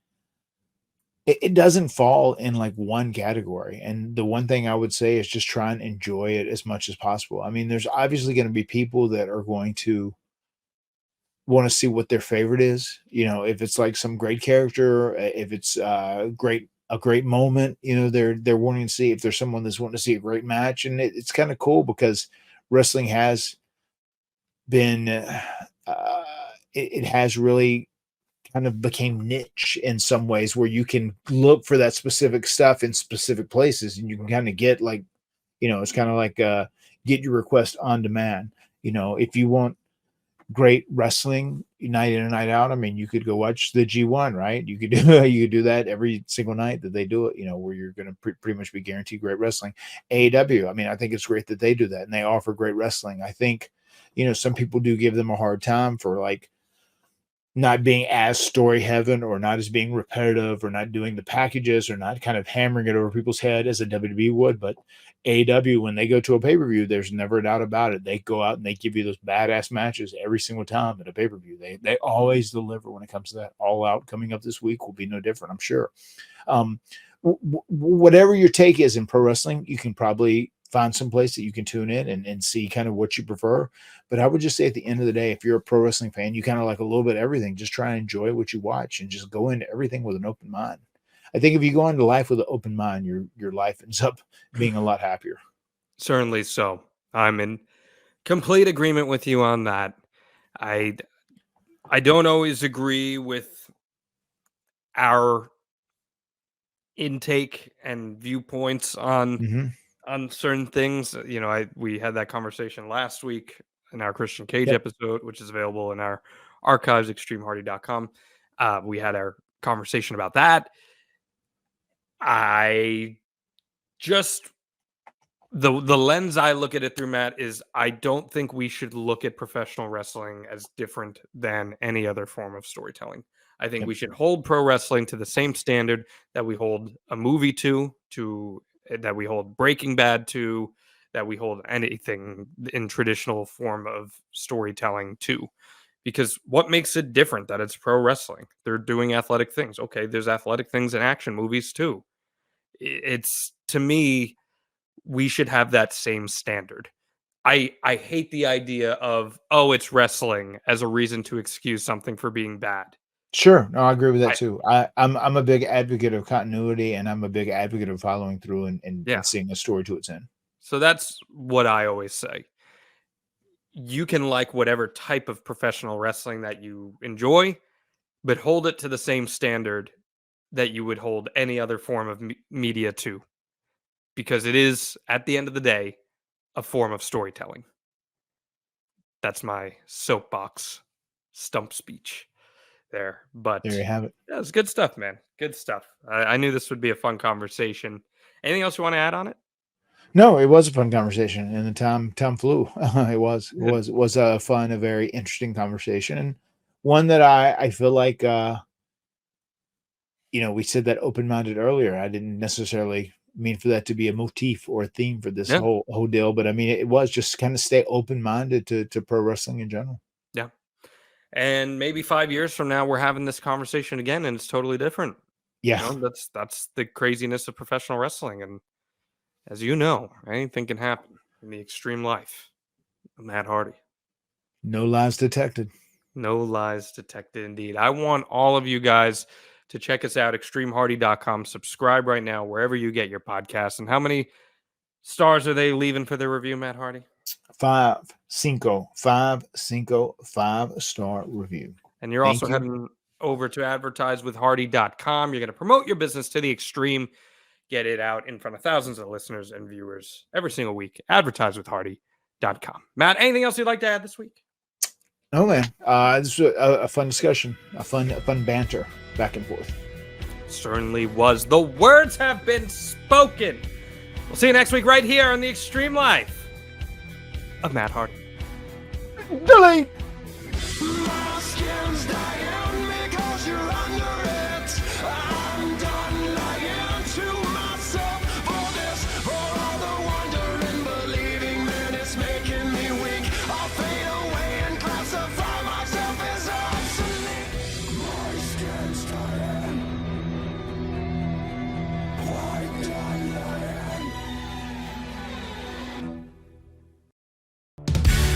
it doesn't fall in like one category. And the one thing I would say is just try and enjoy it as much as possible. I mean, there's obviously going to be people that are going to want to see what their favorite is. You know, if it's like some great character, if it's a great moment, you know, they're wanting to see. If there's someone that's wanting to see a great match, and it's kind of cool because wrestling has been it has really kind of became niche in some ways, where you can look for that specific stuff in specific places, and you can kind of get like, you know, it's kind of like get your request on demand. You know, if you want great wrestling night in and night out, I mean, you could go watch the G1, right? You could do you could do that every single night that they do it, you know, where you're going to pretty much be guaranteed great wrestling. AEW, I mean, I think it's great that they do that and they offer great wrestling. I think, you know, some people do give them a hard time for like not being as story heaven, or not as being repetitive, or not doing the packages, or not kind of hammering it over people's head as a WWE would. But AEW, when they go to a pay-per-view, there's never a doubt about it. They go out and they give you those badass matches every single time at a pay-per-view. They always deliver when it comes to that. All Out coming up this week will be no different, I'm sure. Whatever your take is in pro wrestling, you can probably find some place that you can tune in and see kind of what you prefer. But I would just say at the end of the day, if you're a pro wrestling fan, you kind of like a little bit of everything. Just try and enjoy what you watch and just go into everything with an open mind. I think if you go into life with an open mind, your life ends up being a lot happier. Certainly so. I'm in complete agreement with you on that. I don't always agree with our intake and viewpoints on certain things. You know, we had that conversation last week in our Christian Cage episode, which is available in our archives, extremehardy.com. We had our conversation about that. I just the lens I look at it through, Matt, is I don't think we should look at professional wrestling as different than any other form of storytelling. I think we should hold pro wrestling to the same standard that we hold a movie to that we hold Breaking Bad to, that we hold anything in traditional form of storytelling to. Because what makes it different that it's pro wrestling? They're doing athletic things. Okay, there's athletic things in action movies too. It's, to me, we should have that same standard. I hate the idea of, oh, it's wrestling as a reason to excuse something for being bad. Sure. No, I agree with that too. I'm a big advocate of continuity, and I'm a big advocate of following through and seeing a story to its end. So that's what I always say. You can like whatever type of professional wrestling that you enjoy, but hold it to the same standard that you would hold any other form of media to. Because it is, at the end of the day, a form of storytelling. That's my soapbox stump speech there. But there you have it. Yeah, it's good stuff, man. Good stuff. I knew this would be a fun conversation. Anything else you want to add on it? No, it was a fun conversation, and the time flew. It was a fun, a very interesting conversation, and one that I feel like we said that open-minded earlier. I didn't necessarily mean for that to be a motif or a theme for this whole deal, but I mean it was just kind of stay open-minded to pro wrestling in general. Yeah, and maybe 5 years from now we're having this conversation again, and it's totally different. Yeah, that's the craziness of professional wrestling, and as you know, anything can happen in the extreme life of Matt Hardy. No lies detected. No lies detected, indeed. I want all of you guys to check us out, extremehardy.com. Subscribe right now, wherever you get your podcasts. And how many stars are they leaving for their review, Matt Hardy? 5 5-star review. And you're also heading over to advertisewithhardy.com. You're going to promote your business to the extreme. Get it out in front of thousands of listeners and viewers every single week. Advertisewithhardy.com. Matt, anything else you'd like to add this week? No, man. This was a fun discussion, a fun banter back and forth. Certainly was. The words have been spoken. We'll see you next week right here on The Extreme Life of Matt Hardy. Delete.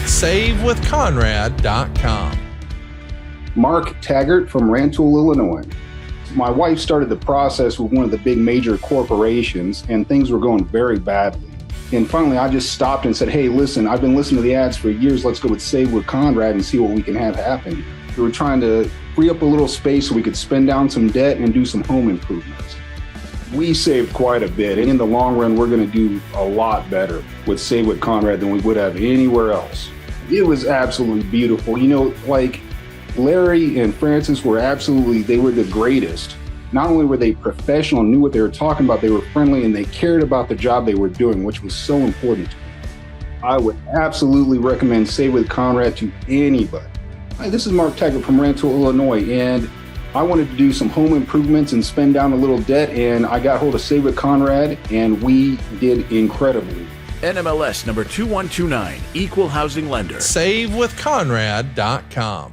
SaveWithConrad.com. Mark Taggart from Rantoul, Illinois. My wife started the process with one of the big major corporations, and things were going very badly. And finally, I just stopped and said, hey, listen, I've been listening to the ads for years. Let's go with Save with Conrad and see what we can have happen. We were trying to free up a little space so we could spend down some debt and do some home improvements. We saved quite a bit, and in the long run, we're going to do a lot better with Save with Conrad than we would have anywhere else. It was absolutely beautiful. Like Larry and Francis were they were the greatest. Not only were they professional, knew what they were talking about, they were friendly, and they cared about the job they were doing, which was so important to me. I would absolutely recommend Save with Conrad to anybody. Hi, this is Mark Taggart from Rantoul, Illinois, and I wanted to do some home improvements and spend down a little debt, and I got hold of Save with Conrad, and we did incredibly. NMLS number 2129, Equal Housing Lender. SaveWithConrad.com.